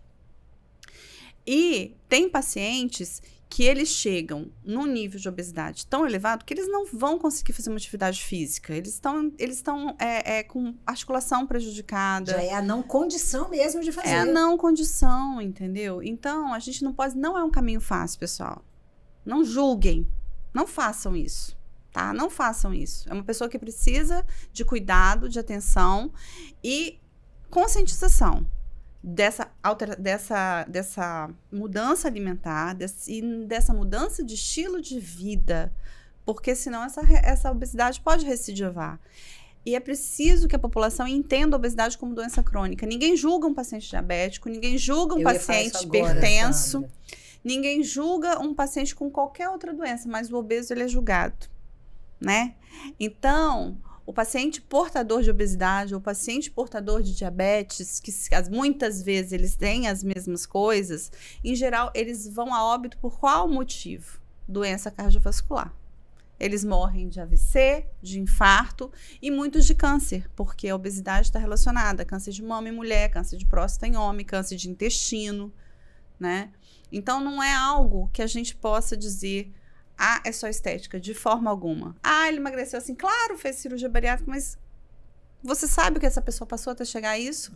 E tem pacientes que eles chegam num nível de obesidade tão elevado que eles não vão conseguir fazer uma atividade física. Eles estão com articulação prejudicada. Já é a não condição mesmo de fazer. É a não condição, entendeu? Então, a gente não pode... Não é um caminho fácil, pessoal. Não julguem. Não façam isso, tá? Não façam isso. É uma pessoa que precisa de cuidado, de atenção e conscientização. Dessa mudança alimentar e dessa mudança de estilo de vida, porque senão essa obesidade pode recidivar. E é preciso que a população entenda a obesidade como doença crônica. Ninguém julga um paciente diabético, ninguém julga um paciente hipertenso, ninguém julga um paciente com qualquer outra doença, mas o obeso ele é julgado, né? Então... O paciente portador de obesidade ou o paciente portador de diabetes, que muitas vezes eles têm as mesmas coisas, em geral, eles vão a óbito por qual motivo? Doença cardiovascular. Eles morrem de AVC, de infarto e muitos de câncer, porque a obesidade está relacionada a câncer de mama em mulher, câncer de próstata em homem, câncer de intestino, né? Então, não é algo que a gente possa dizer... é só estética, de forma alguma. Ele emagreceu assim, claro, fez cirurgia bariátrica, mas você sabe o que essa pessoa passou até chegar a isso?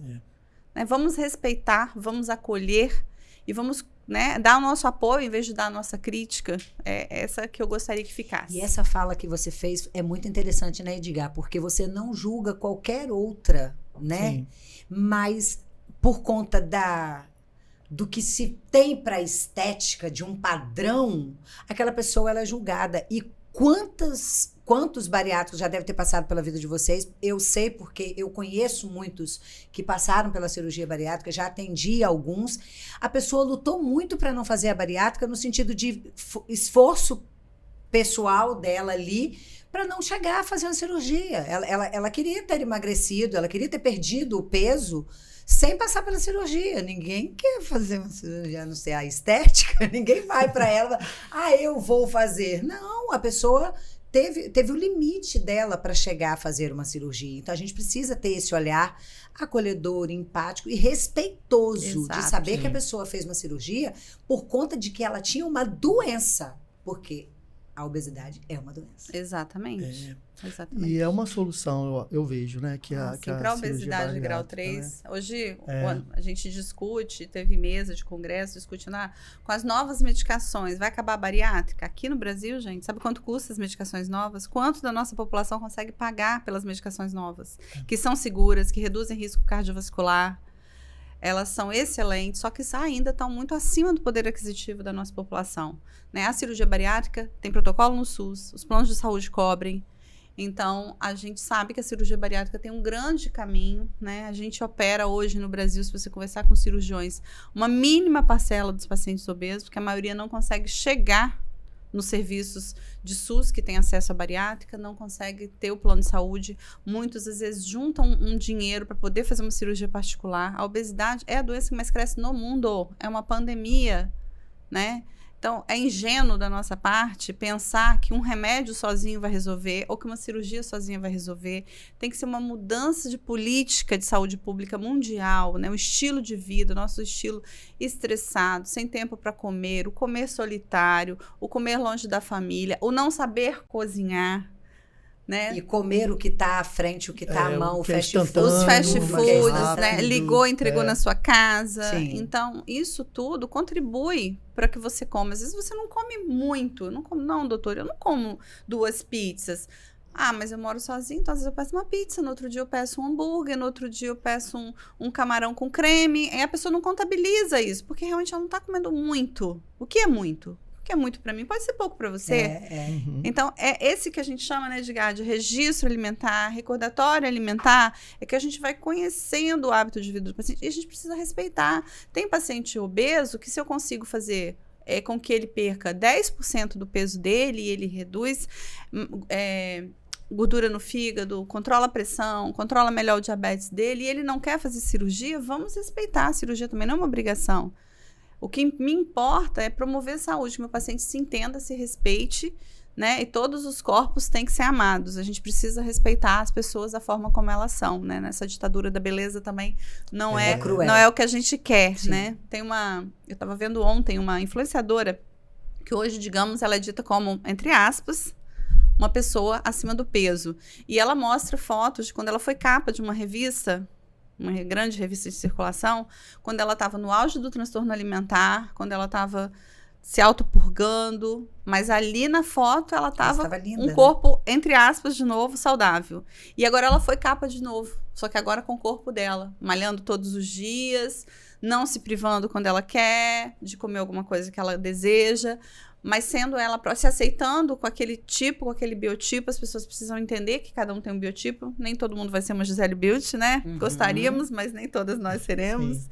Né? Vamos respeitar, vamos acolher e vamos, né, dar o nosso apoio em vez de dar a nossa crítica. É essa que eu gostaria que ficasse. E essa fala que você fez é muito interessante, né, Edgar? Porque você não julga qualquer outra, né? Sim. Mas por conta do que se tem para a estética de um padrão, aquela pessoa ela é julgada. E quantos bariátricos já devem ter passado pela vida de vocês? Eu sei porque eu conheço muitos que passaram pela cirurgia bariátrica, já atendi alguns. A pessoa lutou muito para não fazer a bariátrica no sentido de esforço pessoal dela ali para não chegar a fazer uma cirurgia. Ela queria ter emagrecido, ela queria ter perdido o peso sem passar pela cirurgia. Ninguém quer fazer uma cirurgia, a não ser a estética. Ninguém vai para ela, eu vou fazer. Não, a pessoa teve o limite dela para chegar a fazer uma cirurgia. Então, a gente precisa ter esse olhar acolhedor, empático e respeitoso. Exato. De saber que a pessoa fez uma cirurgia por conta de que ela tinha uma doença. Porque a obesidade é uma doença. Exatamente. Exatamente. E é uma solução, eu vejo, né? Para a obesidade de grau 3, né? Hoje a gente discute, teve mesa de congresso discutindo com as novas medicações, vai acabar a bariátrica? Aqui no Brasil, gente, sabe quanto custa as medicações novas? Quanto da nossa população consegue pagar pelas medicações novas? Que são seguras, que reduzem risco cardiovascular. Elas são excelentes, só que ainda estão muito acima do poder aquisitivo da nossa população, né? A cirurgia bariátrica tem protocolo no SUS, os planos de saúde cobrem. Então, a gente sabe que a cirurgia bariátrica tem um grande caminho, né? A gente opera hoje no Brasil, se você conversar com cirurgiões, uma mínima parcela dos pacientes obesos, porque a maioria não consegue chegar nos serviços de SUS que tem acesso à bariátrica, não consegue ter o plano de saúde. Muitos, às vezes, juntam um dinheiro para poder fazer uma cirurgia particular. A obesidade é a doença que mais cresce no mundo. É uma pandemia, né? Então, é ingênuo da nossa parte pensar que um remédio sozinho vai resolver ou que uma cirurgia sozinha vai resolver. Tem que ser uma mudança de política de saúde pública mundial, né? O estilo de vida, o nosso estilo estressado, sem tempo para comer, o comer solitário, o comer longe da família, o não saber cozinhar. Né? E comer o que está à frente, o que está à mão, o fast food. Os fast foods, rápido, né? Ligou, entregou na sua casa. Sim. Então, isso tudo contribui para que você coma. Às vezes você não come muito. Não, doutor, eu não como 2 pizzas. Ah, mas eu moro sozinho, então às vezes eu peço uma pizza, no outro dia eu peço um hambúrguer, no outro dia eu peço um camarão com creme. E a pessoa não contabiliza isso, porque realmente ela não está comendo muito. O que é muito? Que é muito para mim, pode ser pouco para você. Então, é esse que a gente chama, né, Edgar, de registro alimentar, recordatório alimentar, é que a gente vai conhecendo o hábito de vida do paciente e a gente precisa respeitar. Tem paciente obeso que se eu consigo fazer com que ele perca 10% do peso dele e ele reduz gordura no fígado, controla a pressão, controla melhor o diabetes dele e ele não quer fazer cirurgia, vamos respeitar. A cirurgia também não é uma obrigação. O que me importa é promover a saúde, que meu paciente se entenda, se respeite, né? E todos os corpos têm que ser amados. A gente precisa respeitar as pessoas da forma como elas são, né? Nessa ditadura da beleza também não é cruel. Não é o que a gente quer, Sim. né? Eu estava vendo ontem uma influenciadora que hoje, digamos, ela é dita como, entre aspas, uma pessoa acima do peso. E ela mostra fotos de quando ela foi capa de uma revista, uma grande revista de circulação, quando ela estava no auge do transtorno alimentar, quando ela estava se autopurgando, mas ali na foto ela estava um corpo, entre aspas, de novo, saudável. E agora ela foi capa de novo, só que agora com o corpo dela, malhando todos os dias, não se privando quando ela quer, de comer alguma coisa que ela deseja, mas sendo ela, se aceitando com aquele tipo, com aquele biotipo. As pessoas precisam entender que cada um tem um biotipo. Nem todo mundo vai ser uma Gisele Bündchen, né? Gostaríamos, mas nem todas nós seremos. Sim.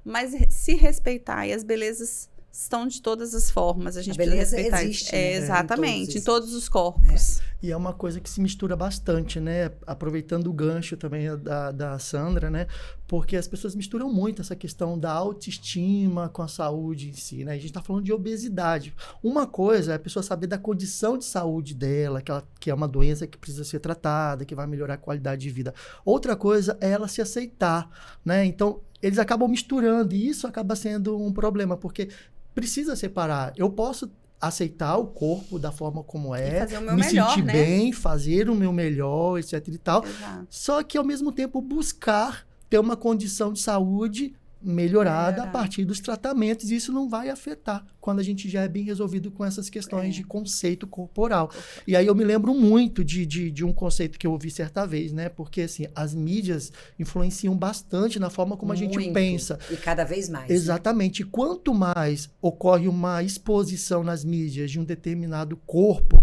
Mas se respeitar, e as belezas estão de todas as formas. A gente precisa respeitar. Existe, né? Exatamente, em todos os corpos. E é uma coisa que se mistura bastante, né? Aproveitando o gancho também da Sandra, né? Porque as pessoas misturam muito essa questão da autoestima com a saúde em si, né? A gente está falando de obesidade. Uma coisa é a pessoa saber da condição de saúde dela, que é uma doença que precisa ser tratada, que vai melhorar a qualidade de vida. Outra coisa é ela se aceitar, né? Então, eles acabam misturando e isso acaba sendo um problema, porque precisa separar. Eu posso aceitar o corpo da forma como é, me sentir bem, fazer o meu melhor, etc e tal. Exato. Só que, ao mesmo tempo, buscar ter uma condição de saúde melhorada a partir dos tratamentos. E isso não vai afetar quando a gente já é bem resolvido com essas questões de conceito corporal. E aí eu me lembro muito de um conceito que eu ouvi certa vez, né? Porque, assim, as mídias influenciam bastante na forma como a gente pensa. E cada vez mais. Exatamente. Né? Quanto mais ocorre uma exposição nas mídias de um determinado corpo,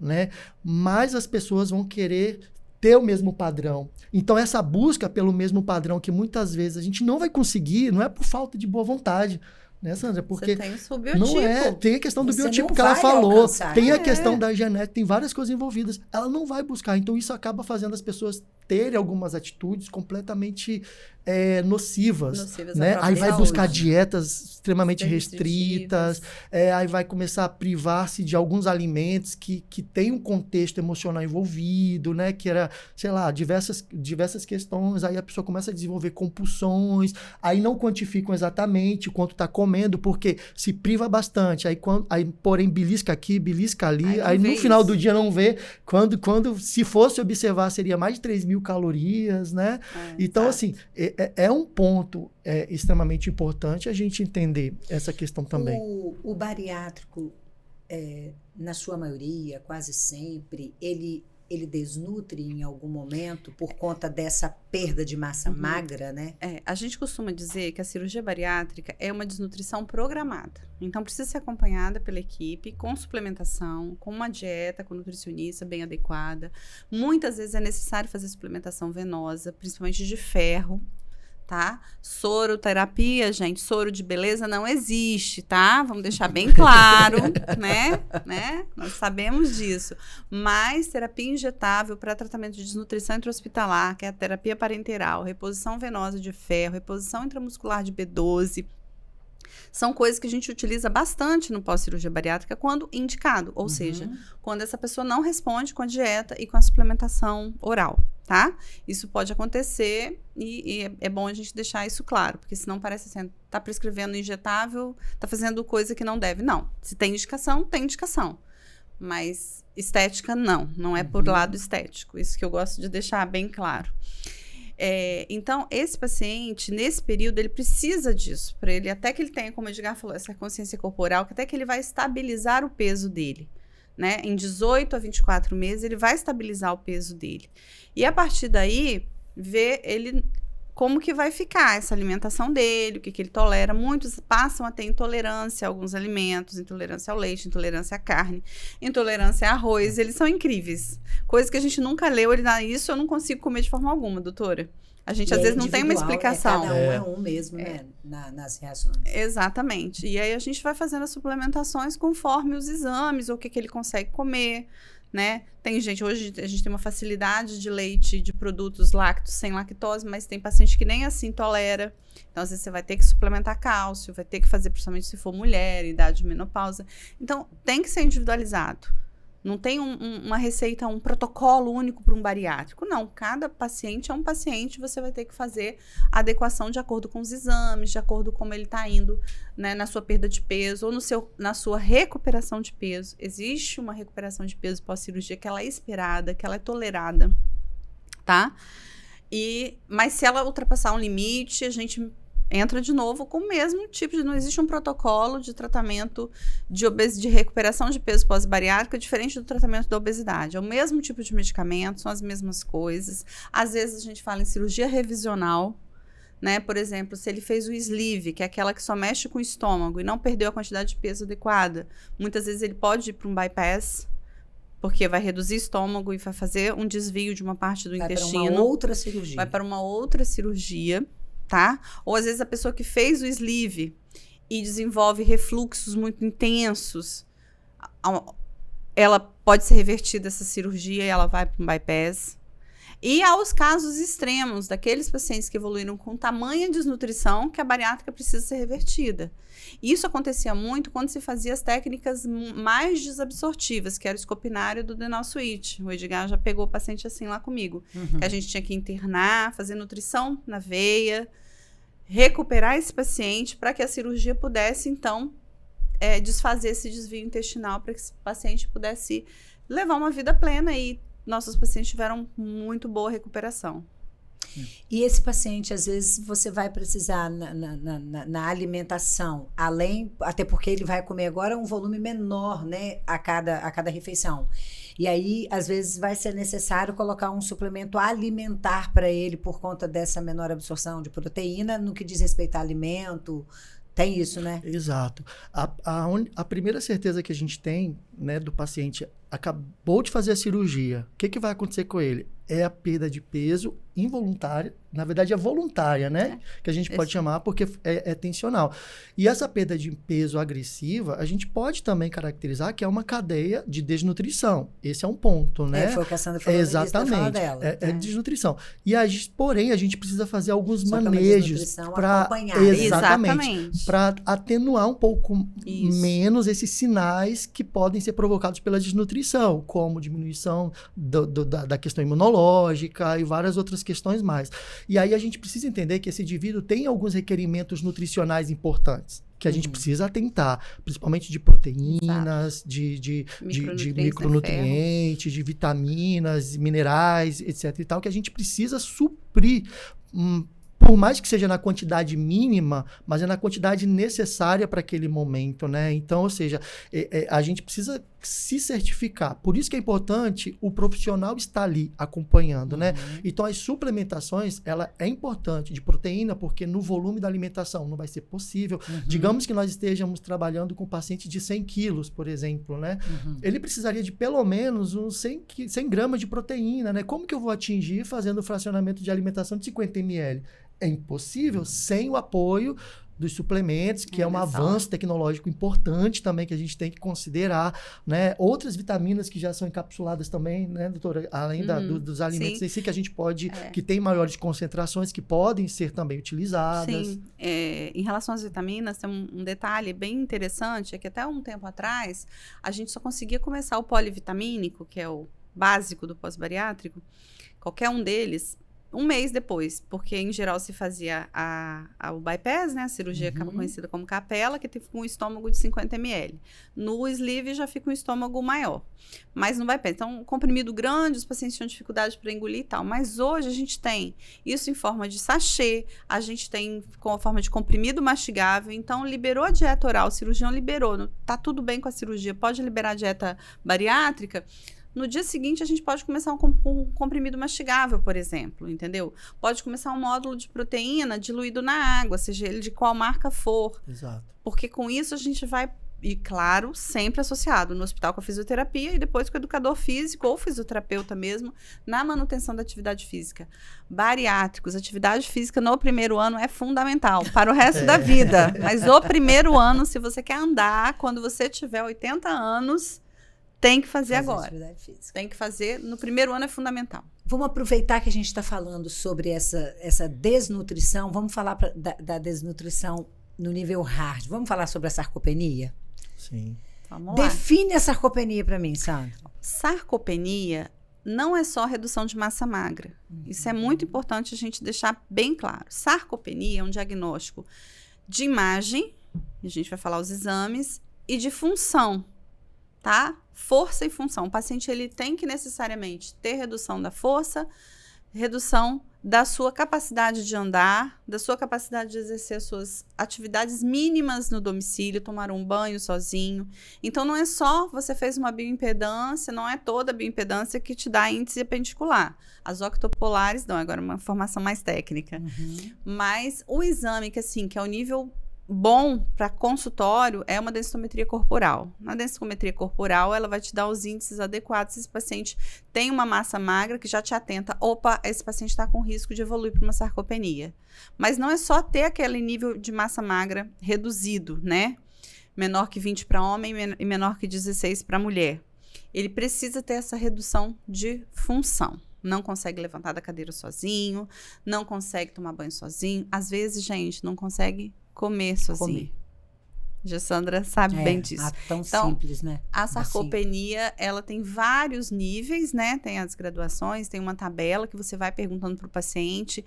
né? Mais as pessoas vão querer ter o mesmo padrão. Então, essa busca pelo mesmo padrão que muitas vezes a gente não vai conseguir, não é por falta de boa vontade, né, Sandra? Porque você tem o seu biotipo. Não é, tem a questão do biotipo que ela falou, alcançar. Tem a questão da genética, tem várias coisas envolvidas. Ela não vai buscar, então isso acaba fazendo as pessoas terem algumas atitudes completamente nocivas, né? Aí vai buscar dietas extremamente restritas, aí vai começar a privar-se de alguns alimentos que tem um contexto emocional envolvido, né? Que era, sei lá, diversas questões, aí a pessoa começa a desenvolver compulsões, aí não quantificam exatamente quanto está comendo, porque se priva bastante, porém belisca aqui, belisca ali, aí no final do dia não vê, quando se fosse observar seria mais de 3.000 calorias, né? Então, assim, é um ponto extremamente importante a gente entender essa questão também. O bariátrico, na sua maioria, quase sempre, ele ele desnutre em algum momento por conta dessa perda de massa magra, né? A gente costuma dizer que a cirurgia bariátrica é uma desnutrição programada. Então, precisa ser acompanhada pela equipe com suplementação, com uma dieta, com nutricionista bem adequada. Muitas vezes é necessário fazer suplementação venosa, principalmente de ferro, tá? Soroterapia, gente, soro de beleza não existe, tá? Vamos deixar bem claro, né? Nós sabemos disso. Mas terapia injetável para tratamento de desnutrição intra-hospitalar, que é a terapia parenteral, reposição venosa de ferro, reposição intramuscular de B12, são coisas que a gente utiliza bastante no pós-cirurgia bariátrica quando indicado, ou seja, quando essa pessoa não responde com a dieta e com a suplementação oral, tá? Isso pode acontecer e é bom a gente deixar isso claro, porque senão parece assim, tá prescrevendo injetável, tá fazendo coisa que não deve. Não, se tem indicação, tem indicação. Mas estética, não é por lado estético. Isso que eu gosto de deixar bem claro. Então, esse paciente, nesse período, ele precisa disso, para ele, até que ele tenha, como o Edgar falou, essa consciência corporal, que até que ele vai estabilizar o peso dele, né? Em 18 a 24 meses, ele vai estabilizar o peso dele. E a partir daí, ver ele como que vai ficar essa alimentação dele, o que ele tolera. Muitos passam a ter intolerância a alguns alimentos, intolerância ao leite, intolerância à carne, intolerância a arroz. Eles são incríveis. Coisa que a gente nunca leu, ele dá isso, eu não consigo comer de forma alguma, doutora. A gente às vezes não tem uma explicação. Cada um é um mesmo, né? Nas reações. Exatamente. E aí a gente vai fazendo as suplementações conforme os exames, ou o que ele consegue comer, né? Tem gente, hoje a gente tem uma facilidade de leite, de produtos lácteos sem lactose, mas tem paciente que nem assim tolera. Então, às vezes você vai ter que suplementar cálcio, vai ter que fazer, principalmente se for mulher, idade de menopausa. Então, tem que ser individualizado. Não tem uma receita, um protocolo único para um bariátrico. Não, cada paciente é um paciente, você vai ter que fazer a adequação de acordo com os exames, de acordo com como ele está indo, né, na sua perda de peso ou na sua recuperação de peso. Existe uma recuperação de peso pós-cirurgia que ela é esperada, que ela é tolerada, tá? Mas se ela ultrapassar um limite, a gente entra de novo com o mesmo tipo de... Não existe um protocolo de tratamento de recuperação de peso pós-bariátrica diferente do tratamento da obesidade. É o mesmo tipo de medicamento, são as mesmas coisas. Às vezes a gente fala em cirurgia revisional, né? Por exemplo, se ele fez o sleeve, que é aquela que só mexe com o estômago e não perdeu a quantidade de peso adequada, muitas vezes ele pode ir para um bypass, porque vai reduzir o estômago e vai fazer um desvio de uma parte do intestino. Vai para uma outra cirurgia. Vai para uma outra cirurgia. Tá? Ou às vezes a pessoa que fez o sleeve e desenvolve refluxos muito intensos, ela pode ser revertida essa cirurgia e ela vai para um bypass. E há os casos extremos daqueles pacientes que evoluíram com tamanha desnutrição que a bariátrica precisa ser revertida. Isso acontecia muito quando se fazia as técnicas mais desabsortivas, que era o escopinário do Denal Switch. O Edgar já pegou o paciente assim lá comigo. Que a gente tinha que internar, fazer nutrição na veia, recuperar esse paciente para que a cirurgia pudesse, então, desfazer esse desvio intestinal para que esse paciente pudesse levar uma vida plena e nossos pacientes tiveram muito boa recuperação. E esse paciente, às vezes, você vai precisar na alimentação, até porque ele vai comer agora um volume menor, né, a cada refeição. E aí, às vezes, vai ser necessário colocar um suplemento alimentar para ele por conta dessa menor absorção de proteína, no que diz respeito a alimento. Tem isso, né? Exato. A primeira certeza que a gente tem, né, do paciente acabou de fazer a cirurgia, o que vai acontecer com ele? É a perda de peso involuntária, na verdade é voluntária, né? Que a gente pode chamar porque é tensional. E essa perda de peso agressiva, a gente pode também caracterizar que é uma cadeia de desnutrição. Esse é um ponto, né? Foi o que a Sandra falou. Exatamente. Dela. É desnutrição. E porém, a gente precisa fazer alguns manejos para exatamente para atenuar um pouco menos esses sinais que podem ser provocados pela desnutrição, como diminuição da questão imunológica e várias outras questões mais. E aí a gente precisa entender que esse indivíduo tem alguns requerimentos nutricionais importantes que a gente precisa atentar, principalmente de proteínas, de micronutrientes, de vitaminas, minerais, etc. e tal, que a gente precisa suprir por mais que seja na quantidade mínima, mas é na quantidade necessária para aquele momento, né? Então, ou seja, a gente precisa se certificar. Por isso que é importante o profissional estar ali acompanhando, né? Então, as suplementações, ela é importante de proteína, porque no volume da alimentação não vai ser possível. Digamos que nós estejamos trabalhando com um paciente de 100 quilos, por exemplo, né? Ele precisaria de pelo menos uns 100 gramas de proteína, né? Como que eu vou atingir fazendo o fracionamento de alimentação de 50 ml? É impossível sem o apoio dos suplementos, que é um avanço tecnológico importante também que a gente tem que considerar, né? Outras vitaminas que já são encapsuladas também, né, doutora? Além dos alimentos em si, que a gente pode, que tem maiores concentrações, que podem ser também utilizadas. Sim. Em relação às vitaminas, tem um detalhe bem interessante, é que até um tempo atrás, a gente só conseguia começar o polivitamínico, que é o básico do pós-bariátrico, qualquer um deles, um mês depois, porque em geral se fazia o bypass, né? A cirurgia conhecida como capela, que fica com um estômago de 50 ml. No sleeve já fica um estômago maior, mas no bypass. Então, um comprimido grande, os pacientes tinham dificuldade para engolir e tal. Mas hoje a gente tem isso em forma de sachê, a gente tem com a forma de comprimido mastigável. Então, liberou a dieta oral, o cirurgião liberou, tá tudo bem com a cirurgia, pode liberar a dieta bariátrica. No dia seguinte, a gente pode começar um comprimido mastigável, por exemplo, entendeu? Pode começar um módulo de proteína diluído na água, seja ele de qual marca for. Exato. Porque com isso a gente vai, e claro, sempre associado no hospital com a fisioterapia e depois com o educador físico ou fisioterapeuta mesmo, na manutenção da atividade física. Bariátricos, atividade física no primeiro ano é fundamental para o resto da vida. Mas o primeiro ano, se você quer andar, quando você tiver 80 anos... Tem que fazer agora. Tem que fazer. No primeiro ano é fundamental. Vamos aproveitar que a gente está falando sobre essa desnutrição. Vamos falar da desnutrição no nível hard. Vamos falar sobre a sarcopenia? Sim. Vamos lá. Define a sarcopenia para mim, Sandra. Sarcopenia não é só redução de massa magra. Isso é muito importante a gente deixar bem claro. Sarcopenia é um diagnóstico de imagem, a gente vai falar os exames, e de função. Tá? Força e função. O paciente ele tem que necessariamente ter redução da força, redução da sua capacidade de andar, da sua capacidade de exercer as suas atividades mínimas no domicílio, tomar um banho sozinho. Então, não é só você fez uma bioimpedância, não é toda a bioimpedância que te dá índice apendicular. As octopolares dão, agora uma informação mais técnica. Mas o exame que é o nível bom para consultório é uma densitometria corporal. Na densitometria corporal, ela vai te dar os índices adequados se esse paciente tem uma massa magra que já te atenta, opa, esse paciente está com risco de evoluir para uma sarcopenia. Mas não é só ter aquele nível de massa magra reduzido, né? Menor que 20 para homem e menor que 16 para mulher. Ele precisa ter essa redução de função. Não consegue levantar da cadeira sozinho, não consegue tomar banho sozinho. Às vezes, gente, não consegue comer sozinho. Gessandra sabe bem disso. Tão simples, né? A sarcopenia, ela tem vários níveis, né? Tem as graduações, tem uma tabela que você vai perguntando para o paciente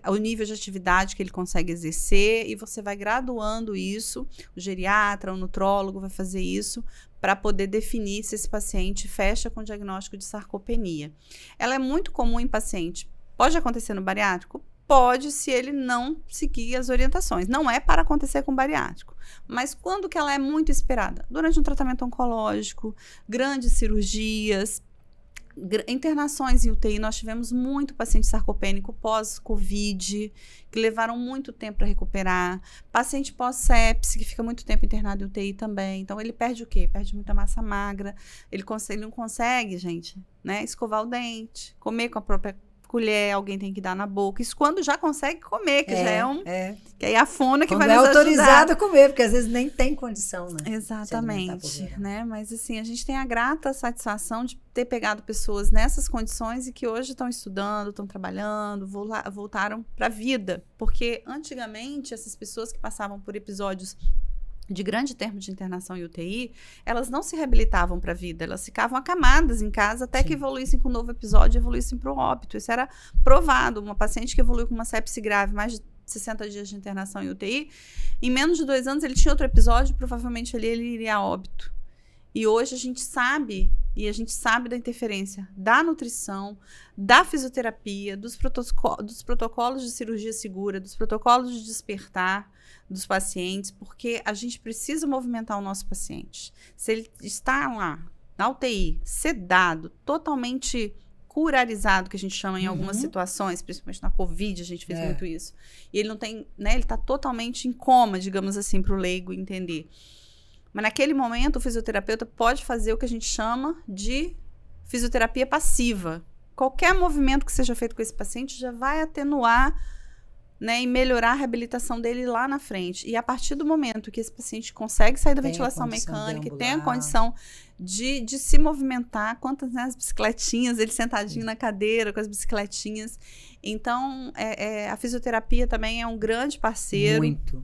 o nível de atividade que ele consegue exercer e você vai graduando isso. O geriatra, o nutrólogo vai fazer isso para poder definir se esse paciente fecha com o diagnóstico de sarcopenia. Ela é muito comum em paciente. Pode acontecer no bariátrico? Pode, se ele não seguir as orientações. Não é para acontecer com bariátrico. Mas quando que ela é muito esperada? Durante um tratamento oncológico, grandes cirurgias, internações em UTI. Nós tivemos muito paciente sarcopênico pós-Covid, que levaram muito tempo para recuperar. Paciente pós-sepse, que fica muito tempo internado em UTI também. Então, ele perde o quê? Perde muita massa magra. Ele não consegue, gente, né, escovar o dente, comer com a própria colher, alguém tem que dar na boca. Isso quando já consegue comer, que já é que aí a fona que quando vai nos ajudar. É autorizado a comer, porque às vezes nem tem condição, né? Exatamente, né? Mas assim, a gente tem a grata satisfação de ter pegado pessoas nessas condições e que hoje estão estudando, estão trabalhando, voltaram para a vida. Porque antigamente, essas pessoas que passavam por episódios de grande termo de internação em UTI, elas não se reabilitavam para a vida, elas ficavam acamadas em casa até que evoluíssem com um novo episódio e evoluíssem para o óbito. Isso era provado. Uma paciente que evoluiu com uma sepse grave, mais de 60 dias de internação em UTI, em menos de 2 anos ele tinha outro episódio, provavelmente ali ele iria a óbito. E hoje a gente sabe e a gente sabe da interferência da nutrição, da fisioterapia, dos protocolos de cirurgia segura, dos protocolos de despertar dos pacientes, porque a gente precisa movimentar o nosso paciente. Se ele está lá, na UTI, sedado, totalmente curarizado, que a gente chama em algumas situações, principalmente na Covid, a gente fez muito isso. E ele não tem, né, ele está totalmente em coma, digamos assim, para o leigo entender. Mas naquele momento, o fisioterapeuta pode fazer o que a gente chama de fisioterapia passiva. Qualquer movimento que seja feito com esse paciente já vai atenuar, né, e melhorar a reabilitação dele lá na frente. E a partir do momento que esse paciente consegue sair da ventilação mecânica e tem a condição de se movimentar, quantas, né, as bicicletinhas, ele sentadinho na cadeira com as bicicletinhas. Então, a fisioterapia também é um grande parceiro. Muito.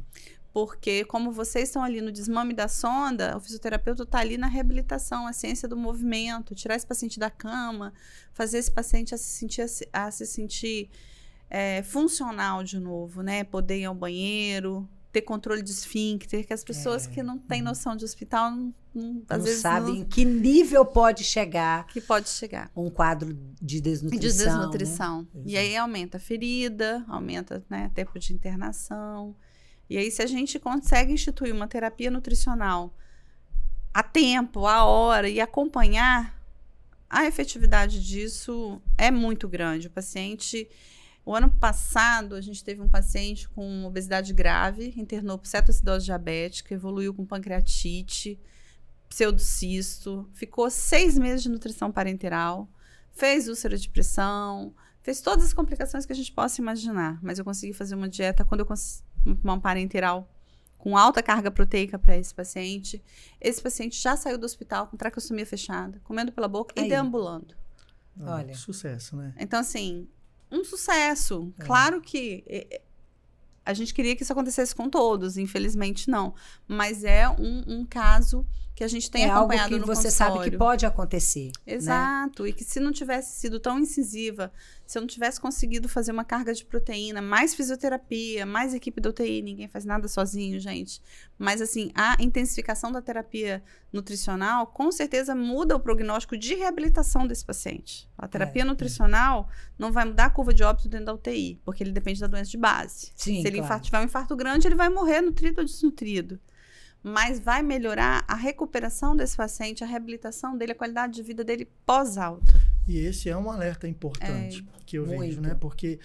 Porque, como vocês estão ali no desmame da sonda, o fisioterapeuta está ali na reabilitação, a ciência do movimento, tirar esse paciente da cama, fazer esse paciente se sentir funcional de novo, né? Poder ir ao banheiro, ter controle de esfíncter, que as pessoas que não têm noção de hospital às vezes sabem em que nível pode chegar. Que pode chegar. Um quadro de desnutrição. De desnutrição. Né? E aí aumenta a ferida, aumenta, né, tempo de internação. E aí, se a gente consegue instituir uma terapia nutricional a tempo, a hora, e acompanhar, a efetividade disso é muito grande. O paciente... O ano passado, a gente teve um paciente com obesidade grave, internou por cetoacidose diabética, evoluiu com pancreatite, pseudocisto, ficou 6 meses de nutrição parenteral, fez úlcera de pressão, fez todas as complicações que a gente possa imaginar. Mas eu consegui fazer uma dieta, quando eu consegui uma parenteral com alta carga proteica para esse paciente. Esse paciente já saiu do hospital com traqueostomia fechada, comendo pela boca e deambulando. Olha. Sucesso, né? Então, assim, um sucesso. Claro que a gente queria que isso acontecesse com todos, infelizmente não. Mas é um caso que a gente tem acompanhado no consultório. Algo que você sabe que pode acontecer. Exato. Né? E que se não tivesse sido tão incisiva, se eu não tivesse conseguido fazer uma carga de proteína, mais fisioterapia, mais equipe da UTI, ninguém faz nada sozinho, gente. Mas, assim, a intensificação da terapia nutricional, com certeza, muda o prognóstico de reabilitação desse paciente. A terapia nutricional não vai mudar a curva de óbito dentro da UTI, porque ele depende da doença de base. Sim, se ele tiver um infarto grande, ele vai morrer nutrido ou desnutrido. Mas vai melhorar a recuperação desse paciente, a reabilitação dele, a qualidade de vida dele pós-alta. E esse é um alerta importante que eu vejo, né? Porque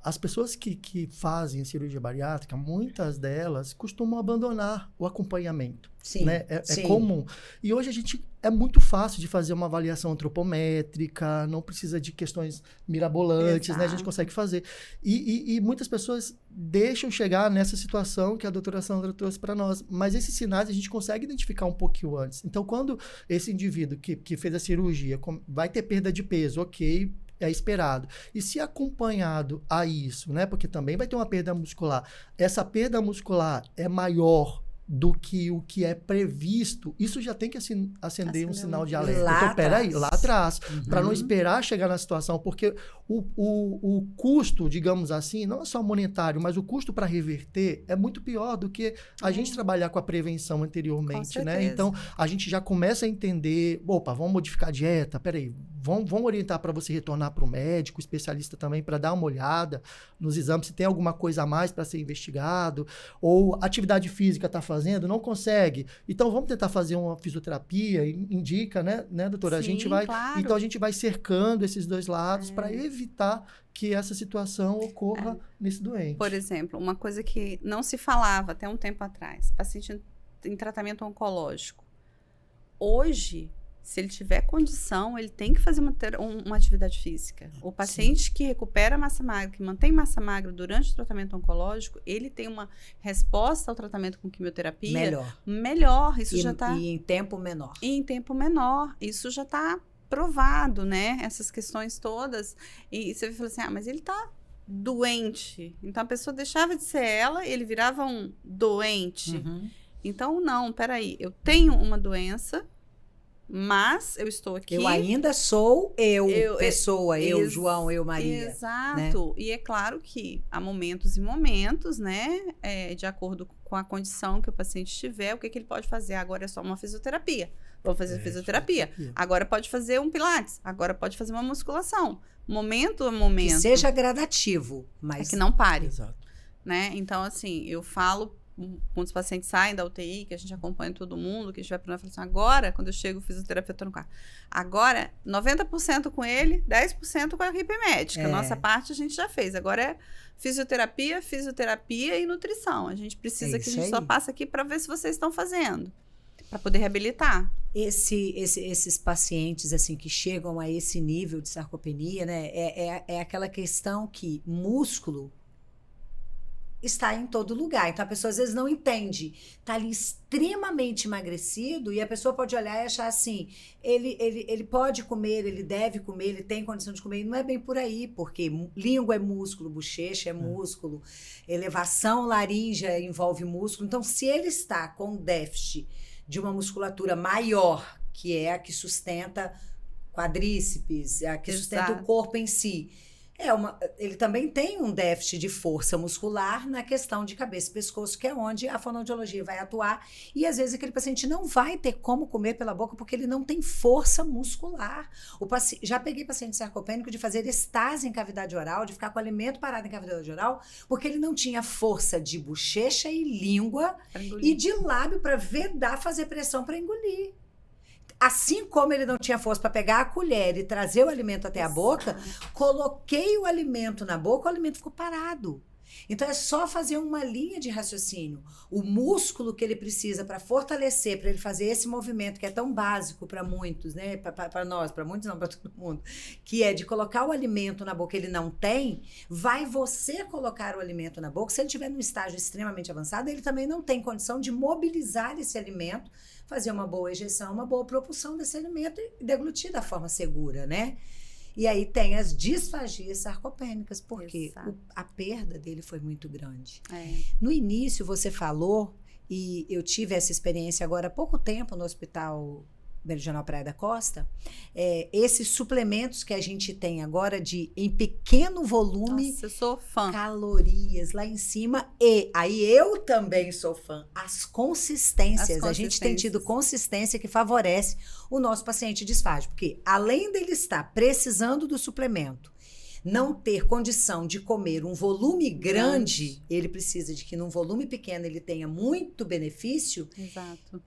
as pessoas que fazem cirurgia bariátrica, muitas delas costumam abandonar o acompanhamento. Sim, né? sim. É comum. E hoje é muito fácil de fazer uma avaliação antropométrica, não precisa de questões mirabolantes, né? A gente consegue fazer. E muitas pessoas deixam chegar nessa situação que a doutora Sandra trouxe para nós. Mas esses sinais a gente consegue identificar um pouquinho antes. Então, quando esse indivíduo que fez a cirurgia vai ter perda de peso, ok, é esperado. E se acompanhado a isso, né? Porque também vai ter uma perda muscular. Essa perda muscular é maior do que o que é previsto, isso já tem que acender um sinal de alerta. Então, peraí, lá atrás, para não esperar chegar na situação, porque o custo, digamos assim, não é só monetário, mas o custo para reverter é muito pior do que a gente trabalhar com a prevenção anteriormente, né? Então, a gente já começa a entender, opa, vamos modificar a dieta, peraí, vamos orientar para você retornar para o médico, especialista também, para dar uma olhada nos exames, se tem alguma coisa a mais para ser investigado, ou atividade física está fazendo, não consegue. Então, vamos tentar fazer uma fisioterapia, indica, né, doutora? Sim, a gente vai, claro. Então, a gente vai cercando esses dois lados para evitar que essa situação ocorra nesse doente. Por exemplo, uma coisa que não se falava até um tempo atrás, paciente em tratamento oncológico. Hoje, se ele tiver condição, ele tem que fazer uma atividade física. O paciente que recupera massa magra, que mantém massa magra durante o tratamento oncológico, ele tem uma resposta ao tratamento com quimioterapia melhor. Isso já está... E em tempo menor. E em tempo menor. Isso já está provado, né? Essas questões todas. E você fala assim, mas ele está doente. Então, a pessoa deixava de ser ela e ele virava um doente. Então, não, peraí. Eu tenho uma doença... Mas eu estou aqui... Eu ainda sou pessoa, eu, João, eu, Maria. Exato. Né? E é claro que há momentos e momentos, né? De acordo com a condição que o paciente tiver, o que ele pode fazer? Agora é só uma fisioterapia. Vou fazer fisioterapia. Agora pode fazer um pilates. Agora pode fazer uma musculação. Momento a momento. Que seja gradativo, mas... É que não pare. Exato. Né? Então, assim, eu falo, quando os pacientes saem da UTI, que a gente acompanha todo mundo, que a gente vai para uma assim, agora, quando eu chego, o fisioterapeuta no carro. Agora, 90% com ele, 10% com a equipe médica. Nossa parte a gente já fez. Agora é fisioterapia e nutrição. A gente precisa que a gente só passe aqui para ver se vocês estão fazendo, para poder reabilitar. Esses pacientes assim que chegam a esse nível de sarcopenia, né, é aquela questão que músculo está em todo lugar. Então a pessoa às vezes não entende. Está ali extremamente emagrecido e a pessoa pode olhar e achar assim, ele pode comer, ele deve comer, ele tem condição de comer. E não é bem por aí, porque língua é músculo, bochecha é músculo, elevação laríngea envolve músculo. Então se ele está com déficit de uma musculatura maior, que é a que sustenta quadríceps, é a que sustenta o corpo em si, ele também tem um déficit de força muscular na questão de cabeça e pescoço, que é onde a fonoaudiologia vai atuar. E às vezes aquele paciente não vai ter como comer pela boca porque ele não tem força muscular. Já peguei paciente sarcopênico de fazer estase em cavidade oral, de ficar com o alimento parado em cavidade oral, porque ele não tinha força de bochecha e língua e de lábio para vedar, fazer pressão para engolir. Assim como ele não tinha força para pegar a colher e trazer o alimento até a boca, coloquei o alimento na boca, o alimento ficou parado. Então é só fazer uma linha de raciocínio. O músculo que ele precisa para fortalecer, para ele fazer esse movimento que é tão básico para muitos, né? Para nós, para muitos não, para todo mundo, que é de colocar o alimento na boca, ele não tem, vai você colocar o alimento na boca. Se ele estiver num estágio extremamente avançado, ele também não tem condição de mobilizar esse alimento, fazer uma boa ejeção, uma boa propulsão desse alimento e deglutir da forma segura, né? E aí tem as disfagias sarcopênicas, porque a perda dele foi muito grande. No início você falou, e eu tive essa experiência agora há pouco tempo no Hospital Meridional Praia da Costa, esses suplementos que a gente tem agora em pequeno volume, nossa, eu sou fã. Calorias lá em cima, e aí eu também sou fã, as consistências. A gente tem tido consistência que favorece o nosso paciente disfágico, porque além dele estar precisando do suplemento, não ter condição de comer um volume grande, ele precisa de que num volume pequeno ele tenha muito benefício. Exato.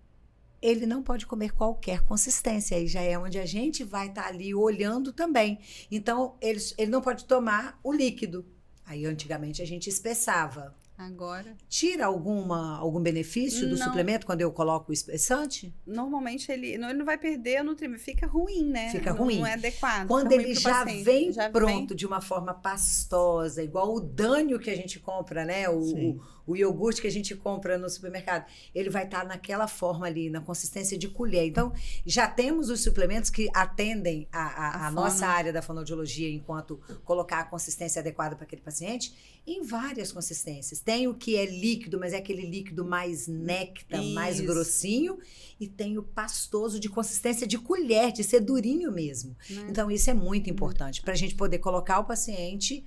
Ele não pode comer qualquer consistência. Aí já é onde a gente vai estar ali olhando também. Então, ele não pode tomar o líquido. Aí, antigamente, a gente espessava. Agora... Tira algum benefício do suplemento quando eu coloco o espessante? Normalmente, ele não vai perder o nutrimento. Fica ruim, né? Fica ruim. Não é adequado. Quando ele já vem pronto de uma forma pastosa, igual o Dânio que a gente compra, né? O iogurte que a gente compra no supermercado, ele vai estar naquela forma ali, na consistência de colher. Então, já temos os suplementos que atendem a nossa área da fonoaudiologia enquanto colocar a consistência adequada para aquele paciente, em várias consistências. Tem o que é líquido, mas é aquele líquido mais néctar, mais grossinho, e tem o pastoso de consistência de colher, de ser durinho mesmo. Então, isso é muito importante, para a gente poder colocar o paciente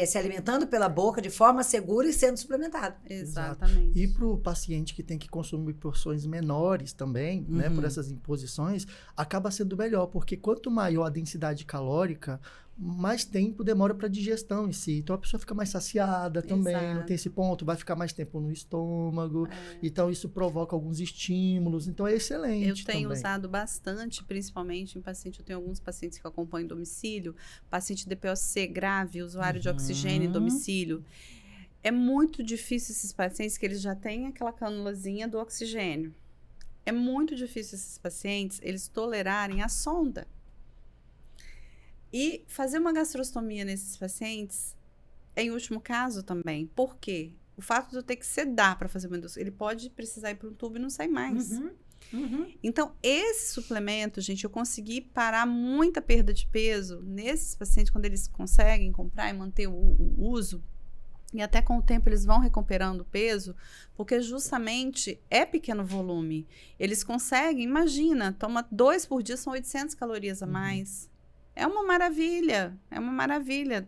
se alimentando pela boca de forma segura e sendo suplementado. Exatamente. E para o paciente que tem que consumir porções menores também, né, por essas imposições, acaba sendo melhor, porque quanto maior a densidade calórica, mais tempo demora para digestão em si. Então a pessoa fica mais saciada também, não tem esse ponto, vai ficar mais tempo no estômago. Então isso provoca alguns estímulos. Então é excelente. Eu tenho usado bastante, principalmente em paciente. Eu tenho alguns pacientes que eu acompanho em domicílio, paciente DPOC grave, usuário de oxigênio em domicílio. É muito difícil esses pacientes que eles já têm aquela canulazinha do oxigênio. É muito difícil esses pacientes eles tolerarem a sonda. E fazer uma gastrostomia nesses pacientes é em último caso também. Por quê? O fato de eu ter que sedar para fazer uma endoscopia, ele pode precisar ir para um tubo e não sair mais. Então, esse suplemento, gente, eu consegui parar muita perda de peso nesses pacientes quando eles conseguem comprar e manter o uso. E até com o tempo eles vão recuperando o peso, porque justamente é pequeno volume. Eles conseguem, imagina, toma 2 por dia, são 800 calorias a mais. É uma maravilha,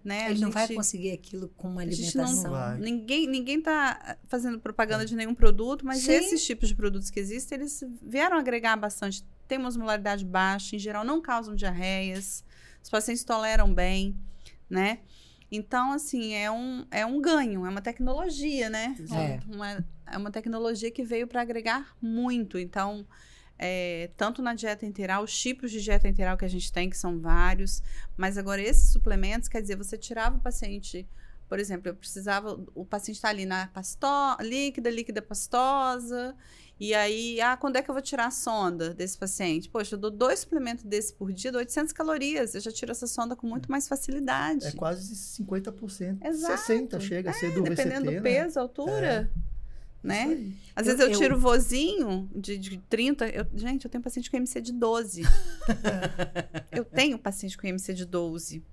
né? Ele não vai conseguir aquilo com uma alimentação. Ninguém está fazendo propaganda de nenhum produto, mas esses tipos de produtos que existem, eles vieram agregar bastante têm uma osmolaridade baixa, em geral não causam diarreias, os pacientes toleram bem, né? Então, assim, é um ganho, é uma tecnologia, né? É uma tecnologia que veio para agregar muito. Então, tanto na dieta enteral, os tipos de dieta enteral que a gente tem, que são vários, mas agora esses suplementos, quer dizer, você tirava o paciente, por exemplo, o paciente está ali na líquida pastosa, e aí, quando é que eu vou tirar a sonda desse paciente? Poxa, eu dou 2 suplementos desse por dia, 800 calorias, eu já tiro essa sonda com muito mais facilidade. É quase 50%, Exato. 60% chega a ser do VCT, dependendo do peso, altura, né? Às vezes eu tiro vozinho de 30, gente, eu tenho paciente com IMC de 12. Eu tenho paciente com IMC de 12.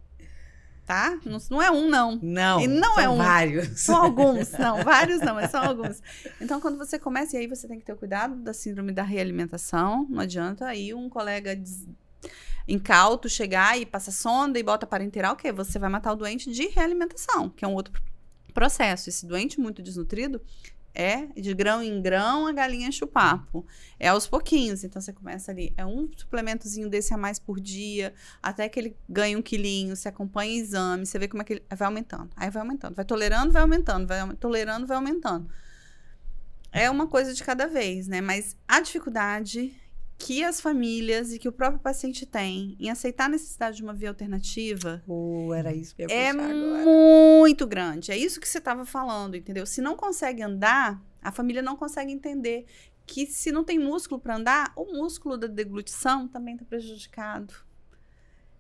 Tá? Não é um, não. Não, e não são é um. vários. São alguns. Não, vários não, mas são alguns. Então, quando você começa, e aí você tem que ter o cuidado da síndrome da realimentação, não adianta aí um colega incauto chegar e passa sonda e bota parenteral, que você vai matar o doente de realimentação, que é um outro processo. Esse doente muito desnutrido de grão em grão, a galinha enche o papo. É aos pouquinhos. Então, você começa ali, um suplementozinho desse a mais por dia, até que ele ganhe 1 quilinho, você acompanha exame, você vê como é que ele vai aumentando. Aí vai aumentando. Vai tolerando, vai aumentando. Vai tolerando, vai aumentando. É uma coisa de cada vez, né? Mas a dificuldade que as famílias e que o próprio paciente tem em aceitar a necessidade de uma via alternativa era isso que eu ia puxar agora. Muito grande. É isso que você estava falando, entendeu? Se não consegue andar, a família não consegue entender que se não tem músculo para andar, o músculo da deglutição também está prejudicado.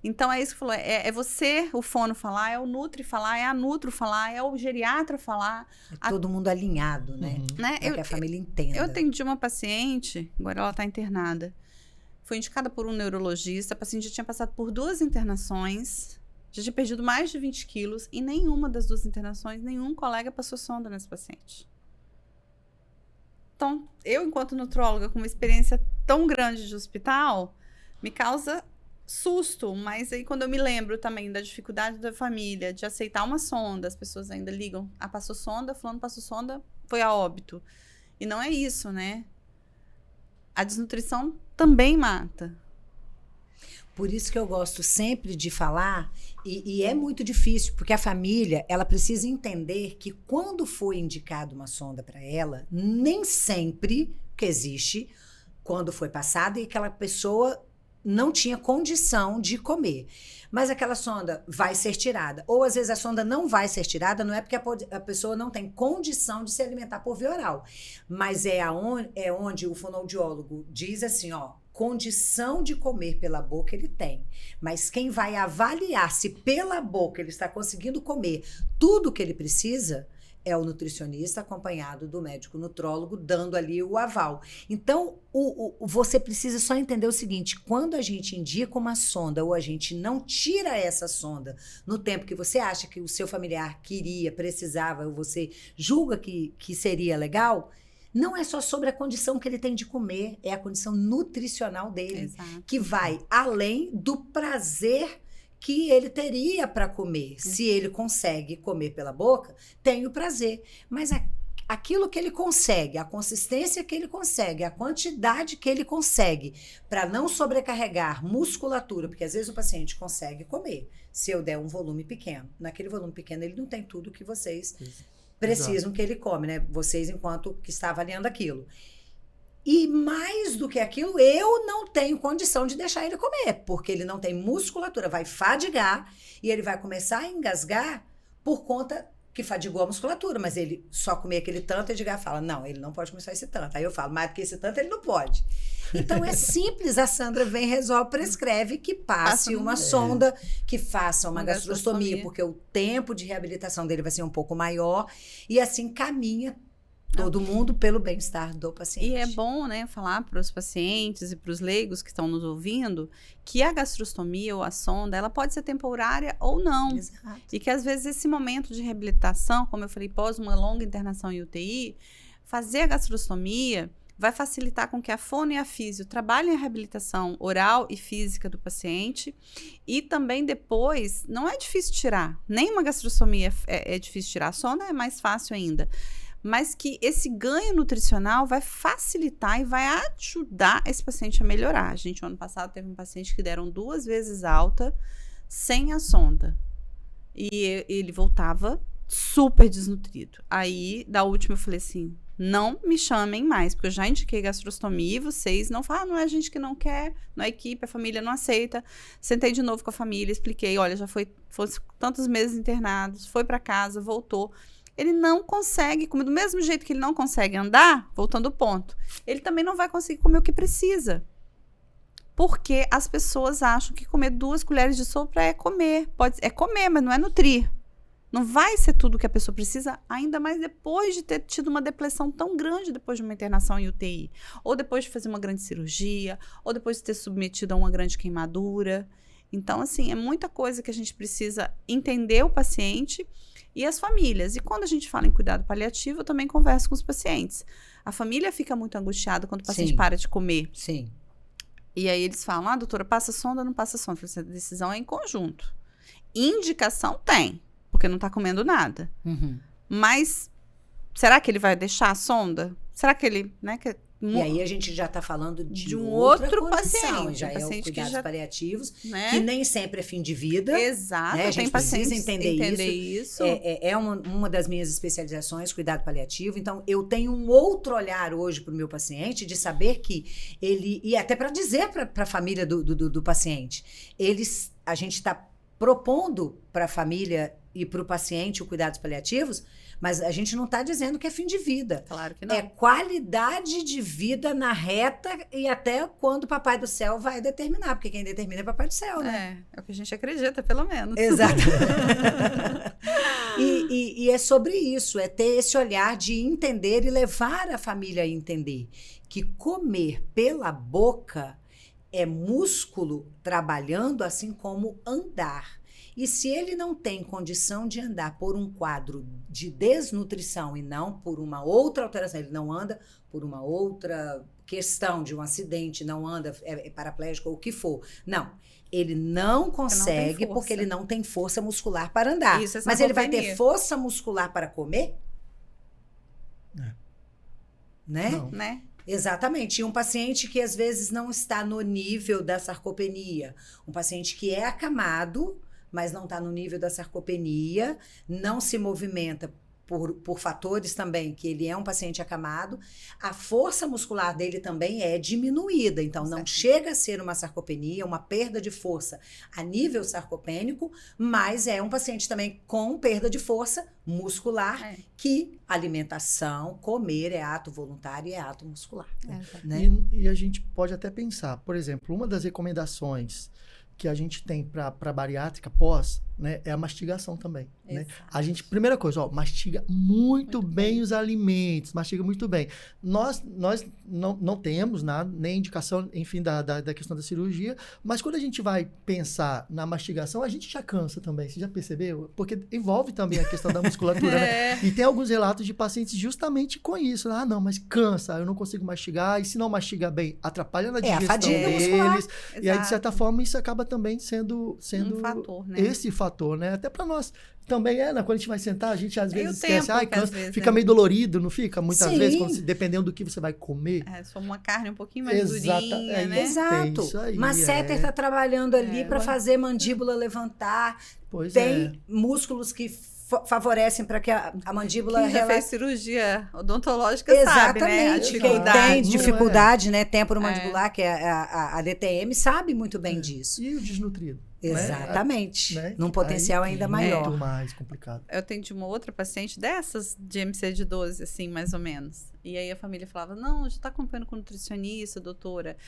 Então, é isso que falou. É você, o fono, falar, é o nutri falar, é a nutro falar, é o geriatra falar. Todo mundo alinhado, né? Né? Para que a família entenda. Eu atendi uma paciente, agora ela está internada. Foi indicada por um neurologista. A paciente já tinha passado por 2 internações, já tinha perdido mais de 20 quilos, e nenhuma das 2 internações, nenhum colega passou sonda nesse paciente. Então, eu, enquanto nutróloga, com uma experiência tão grande de hospital, me causa susto, mas aí quando eu me lembro também da dificuldade da família de aceitar uma sonda, as pessoas ainda ligam, passou sonda, fulano passou sonda, foi a óbito. E não é isso, né? A desnutrição também mata. Por isso que eu gosto sempre de falar, e é muito difícil, porque a família, ela precisa entender que quando foi indicado uma sonda para ela, nem sempre que existe, quando foi passada e aquela pessoa não tinha condição de comer. Mas aquela sonda vai ser tirada. Ou, às vezes, a sonda não vai ser tirada, não é porque a pessoa não tem condição de se alimentar por via oral. Mas é onde o fonoaudiólogo diz assim, condição de comer pela boca ele tem. Mas quem vai avaliar se pela boca ele está conseguindo comer tudo que ele precisa é o nutricionista acompanhado do médico nutrólogo, dando ali o aval. Então, você precisa só entender o seguinte, quando a gente indica uma sonda ou a gente não tira essa sonda no tempo que você acha que o seu familiar queria, precisava, ou você julga que seria legal, não é só sobre a condição que ele tem de comer, é a condição nutricional dele. Exato. Que vai além do prazer que ele teria para comer. Se ele consegue comer pela boca, tem o prazer. Mas aquilo que ele consegue, a consistência que ele consegue, a quantidade que ele consegue, para não sobrecarregar musculatura, porque às vezes o paciente consegue comer, se eu der um volume pequeno. Naquele volume pequeno, ele não tem tudo que vocês precisam que ele come, né? Vocês, enquanto que está avaliando aquilo. E mais do que aquilo, eu não tenho condição de deixar ele comer, porque ele não tem musculatura, vai fadigar e ele vai começar a engasgar por conta que fadigou a musculatura, mas ele só comer aquele tanto, Edgar fala, não, ele não pode comer esse tanto. Aí eu falo, mais do que esse tanto, ele não pode. Então é simples, a Sandra vem, resolve, prescreve que passe uma sonda, que faça uma gastrostomia, porque o tempo de reabilitação dele vai ser um pouco maior, e assim caminha todo mundo pelo bem-estar do paciente. E é bom, né, falar para os pacientes e para os leigos que estão nos ouvindo que a gastrostomia ou a sonda, ela pode ser temporária ou não. Exato. E que às vezes esse momento de reabilitação, como eu falei, pós uma longa internação em UTI, fazer a gastrostomia vai facilitar com que a fono e a físio trabalhem a reabilitação oral e física do paciente, e também depois, não é difícil tirar, nem uma gastrostomia é difícil tirar, a sonda é mais fácil ainda. mas que esse ganho nutricional vai facilitar e vai ajudar esse paciente a melhorar. Gente, o ano passado teve um paciente que deram 2 vezes alta sem a sonda. E ele voltava super desnutrido. Aí, da última, eu falei assim, não me chamem mais, porque eu já indiquei gastrostomia e vocês não falam, não é a gente que não quer, não é a equipe, a família não aceita. Sentei de novo com a família, expliquei, olha, já foi tantos meses internados, foi para casa, voltou. Ele não consegue comer, do mesmo jeito que ele não consegue andar, voltando ao ponto, ele também não vai conseguir comer o que precisa. Porque as pessoas acham que comer 2 colheres de sopa é comer. É comer, mas não é nutrir. Não vai ser tudo o que a pessoa precisa, ainda mais depois de ter tido uma depressão tão grande depois de uma internação em UTI. Ou depois de fazer uma grande cirurgia, ou depois de ter submetido a uma grande queimadura. Então, assim, é muita coisa que a gente precisa entender o paciente e as famílias. E quando a gente fala em cuidado paliativo, eu também converso com os pacientes. A família fica muito angustiada quando o paciente para de comer. Sim. E aí eles falam, doutora, passa sonda ou não passa sonda? Essa decisão é em conjunto. Indicação tem, porque não está comendo nada. Mas, será que ele vai deixar a sonda? Será que ele, né? E aí a gente já está falando de um outra outro condição, paciente. já é o cuidados paliativos, né? que nem sempre é fim de vida. Exato, né? A gente precisa entender isso. É uma das minhas especializações, cuidado paliativo. Então, eu tenho um outro olhar hoje para o meu paciente, de saber que ele, e até para dizer para a família do paciente, a gente está propondo para a família e para o paciente o cuidados paliativos, mas a gente não está dizendo que é fim de vida. Claro que não. É qualidade de vida na reta e até quando o Papai do Céu vai determinar, porque quem determina é o Papai do Céu, né? É o que a gente acredita, pelo menos. Exato. e é sobre isso, é ter esse olhar de entender e levar a família a entender que comer pela boca é músculo trabalhando, assim como andar. E se ele não tem condição de andar por um quadro de desnutrição e não por uma outra alteração, ele não anda por uma outra questão de um acidente, não anda, é paraplégico ou o que for. Não, ele não consegue porque ele não tem força muscular para andar. Isso, mas ele vai ter força muscular para comer? Né? Não. Né? Exatamente. E um paciente que às vezes não está no nível da sarcopenia, um paciente que é acamado, mas não está no nível da sarcopenia, não se movimenta por fatores também, que ele é um paciente acamado, a força muscular dele também é diminuída. Então, não chega a ser uma sarcopenia, uma perda de força a nível sarcopênico, mas é um paciente também com perda de força muscular, que alimentação, comer é ato voluntário e é ato muscular. Né? E a gente pode até pensar, por exemplo, uma das recomendações que a gente tem para bariátrica pós, né, é a mastigação também. Né? A gente, primeira coisa, mastiga muito bem os alimentos, mastiga muito bem. Nós não temos nada, nem indicação, enfim, da questão da cirurgia, mas quando a gente vai pensar na mastigação, a gente já cansa também, você já percebeu? Porque envolve também a questão da musculatura, né? E tem alguns relatos de pacientes justamente com isso. Ah, não, mas cansa, eu não consigo mastigar, e se não mastiga bem, atrapalha na digestão deles. E aí, de certa forma, isso acaba também sendo um fator, né? Esse fator, né? Até para nós também né? Quando a gente vai sentar, a gente às vezes esquece, cansa, vezes, fica meio dolorido, não fica? Muitas Sim. vezes, dependendo do que você vai comer. Se for uma carne um pouquinho mais durinha, né? Exato. Masseter está trabalhando ali para fazer mandíbula levantar. Tem músculos que favorecem para que a mandíbula... Quem já fez cirurgia odontológica sabe, né? A dificuldade. Quem tem dificuldade, né? Temporomandibular, que é a DTM, sabe muito bem disso. E o desnutrido? Exatamente. Né? Num potencial ainda maior. Muito mais complicado. Eu atendi uma outra paciente dessas de MC de 12, assim, mais ou menos. E aí a família falava, não, já está acompanhando com nutricionista, doutora.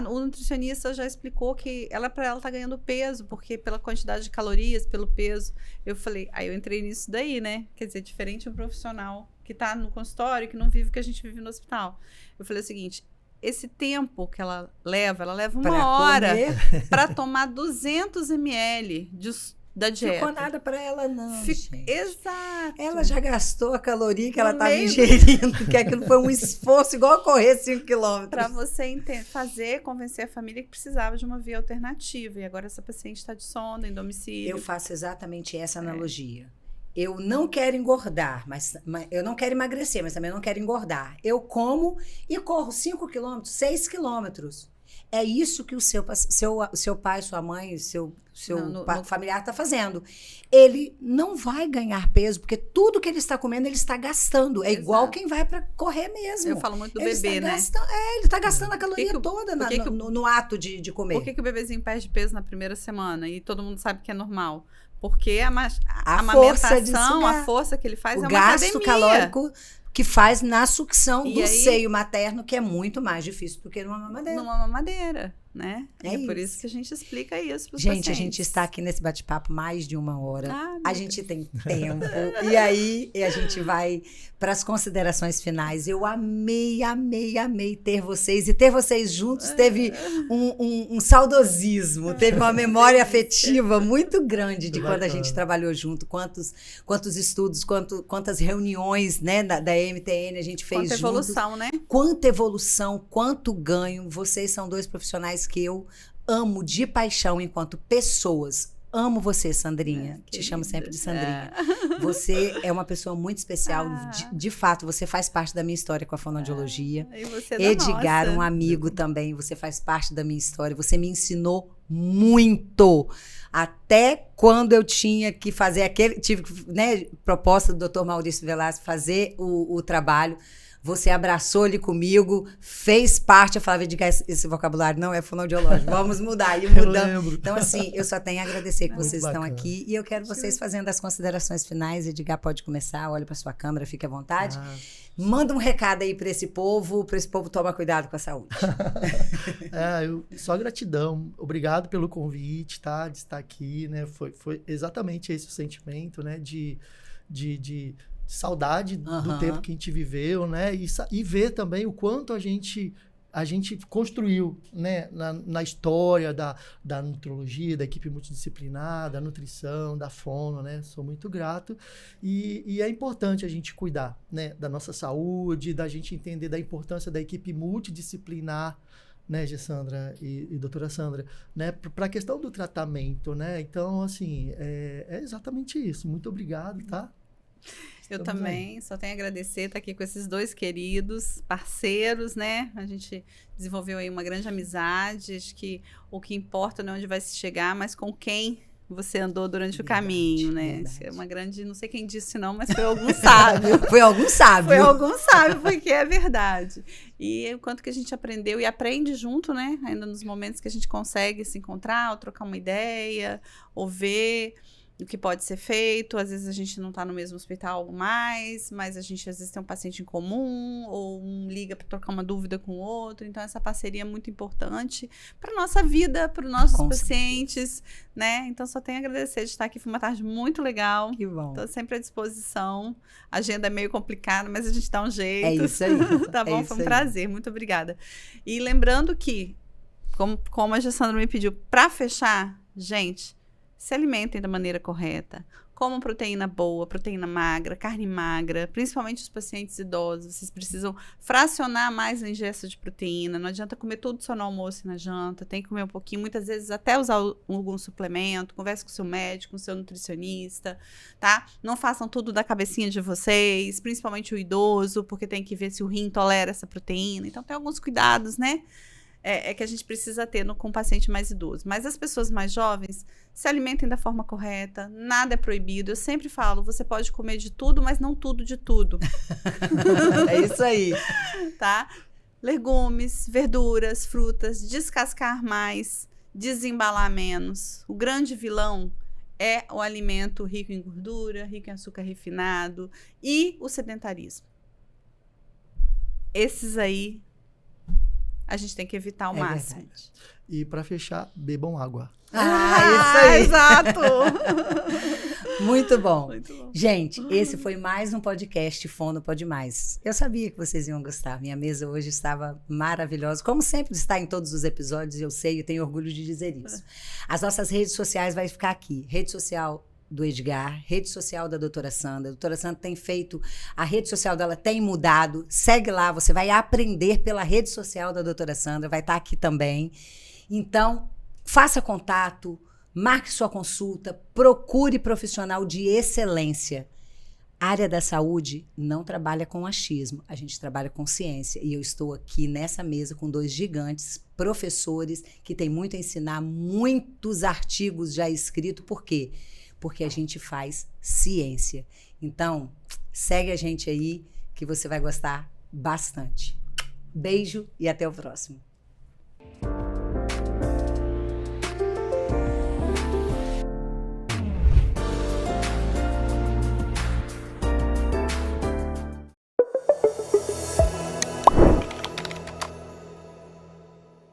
O nutricionista já explicou que para ela tá ganhando peso, porque pela quantidade de calorias, pelo peso. Eu falei, aí eu entrei nisso daí, né? Quer dizer, diferente um profissional que tá no consultório, que não vive o que a gente vive no hospital. Eu falei o seguinte, esse tempo que ela leva uma hora para tomar 200 ml da dieta. Ficou nada para ela, não, gente. Exato. Ela já gastou a caloria que ela estava ingerindo, que aquilo foi um esforço igual correr 5 quilômetros. Para você convencer a família que precisava de uma via alternativa. E agora essa paciente está de sonda, em domicílio. Eu faço exatamente essa analogia. eu não quero engordar, mas eu não quero emagrecer, mas também não quero engordar. Eu como e corro 5 quilômetros, 6 quilômetros. É isso que o seu pai, sua mãe, seu familiar está fazendo. Ele não vai ganhar peso, porque tudo que ele está comendo, ele está gastando. É igual quem vai para correr mesmo. Eu falo muito do bebê, né? Ele está gastando a caloria toda no ato de comer. Por que o bebezinho perde peso na primeira semana? E todo mundo sabe que é normal. Porque a amamentação, a força que ele faz é uma academia. O gasto calórico que faz na sucção do seio materno, que é muito mais difícil do que numa mamadeira. Numa mamadeira, né? É por isso que a gente explica isso para os pacientes. Gente, a gente está aqui nesse bate-papo mais de 1 hora. A gente tem tempo. E aí, a gente vai para as considerações finais. Eu amei ter vocês. E ter vocês juntos teve um saudosismo, teve uma memória afetiva muito grande de quando a gente trabalhou junto. Quantos estudos, quantas reuniões, né, da MTN a gente fez juntos. Quanta evolução, né? Quanta evolução, quanto ganho. Vocês são 2 profissionais que eu amo de paixão enquanto pessoas. Amo você, Sandrinha. Te chamo sempre de Sandrinha. Você é uma pessoa muito especial. De fato, você faz parte da minha história com a fonoaudiologia. E você da Edgar, nossa. um amigo também. Você faz parte da minha história. Você me ensinou muito. Até quando eu tinha que fazer tive, né, proposta do Dr. Maurício Velasco fazer o trabalho. Você abraçou ele comigo, fez parte. Eu falava, Edgar, esse vocabulário não é fonoaudiológico, vamos mudar. E mudamos. Então, assim, eu só tenho a agradecer que vocês estão aqui. E eu quero vocês fazendo as considerações finais. Edgar, pode começar, olha para sua câmera, fique à vontade. Manda um recado aí para esse povo tomar cuidado com a saúde. Só gratidão. Obrigado pelo convite, tá? De estar aqui, né? Foi exatamente esse o sentimento, né? De saudade do tempo que a gente viveu, né? E ver também o quanto a gente construiu, né? Na história da nutrologia, da equipe multidisciplinar, da nutrição, da fono, né? Sou muito grato. E é importante a gente cuidar, né? Da nossa saúde, da gente entender da importância da equipe multidisciplinar, né, Gessandra e doutora Sandra, né, para a questão do tratamento, né? Então, assim, é exatamente isso. Muito obrigado, tá? Eu também, só tenho a agradecer estar aqui com esses 2 queridos parceiros, né? A gente desenvolveu aí uma grande amizade. Acho que o que importa não é onde vai se chegar, mas com quem você andou durante o caminho, né? Isso é uma grande, não sei quem disse não, mas foi algum sábio. Foi algum sábio. Foi algum sábio, porque é verdade. E o quanto que a gente aprendeu e aprende junto, né? Ainda nos momentos que a gente consegue se encontrar, ou trocar uma ideia, ou ver o que pode ser feito. Às vezes a gente não está no mesmo hospital mais, mas a gente às vezes tem um paciente em comum, ou um liga para trocar uma dúvida com o outro. Então essa parceria é muito importante para a nossa vida, para os nossos pacientes, né? Então só tenho a agradecer de estar aqui. Foi uma tarde muito legal. Que bom. Estou sempre à disposição. A agenda é meio complicada, mas a gente dá um jeito. É isso aí. Tá bom? Foi um prazer. Muito obrigada. E lembrando que, como a Gessandra me pediu, para fechar, gente, se alimentem da maneira correta. Comam proteína boa, proteína magra, carne magra, principalmente os pacientes idosos. Vocês precisam fracionar mais a ingesta de proteína. Não adianta comer tudo só no almoço e na janta. Tem que comer um pouquinho, muitas vezes até usar algum suplemento. Converse com o seu médico, com o seu nutricionista, tá? Não façam tudo da cabecinha de vocês, principalmente o idoso, porque tem que ver se o rim tolera essa proteína. Então tem alguns cuidados, né? Que a gente precisa ter com o paciente mais idoso. Mas as pessoas mais jovens se alimentem da forma correta, nada é proibido. Eu sempre falo, você pode comer de tudo, mas não tudo de tudo. É isso aí. Tá? Legumes, verduras, frutas, descascar mais, desembalar menos. O grande vilão é o alimento rico em gordura, rico em açúcar refinado e o sedentarismo. Esses aí a gente tem que evitar ao máximo. Verdade. E para fechar, bebam água. Isso aí. Exato! Muito bom. Muito bom. Gente, esse foi mais um podcast Fono Pode Mais. Eu sabia que vocês iam gostar. Minha mesa hoje estava maravilhosa. Como sempre está em todos os episódios, eu sei e tenho orgulho de dizer isso. As nossas redes sociais vai ficar aqui. Rede social do Edgar, rede social da doutora Sandra. A doutora Sandra tem feito, a rede social dela tem mudado. Segue lá, você vai aprender pela rede social da doutora Sandra, vai estar aqui também. Então, faça contato, Marque sua consulta, procure profissional de excelência. A área da saúde não trabalha com achismo, a gente trabalha com ciência. E eu estou aqui nessa mesa com 2 gigantes, professores, que têm muito a ensinar, muitos artigos já escritos. Por quê? Porque a gente faz ciência. Então, segue a gente aí, que você vai gostar bastante. Beijo e até o próximo.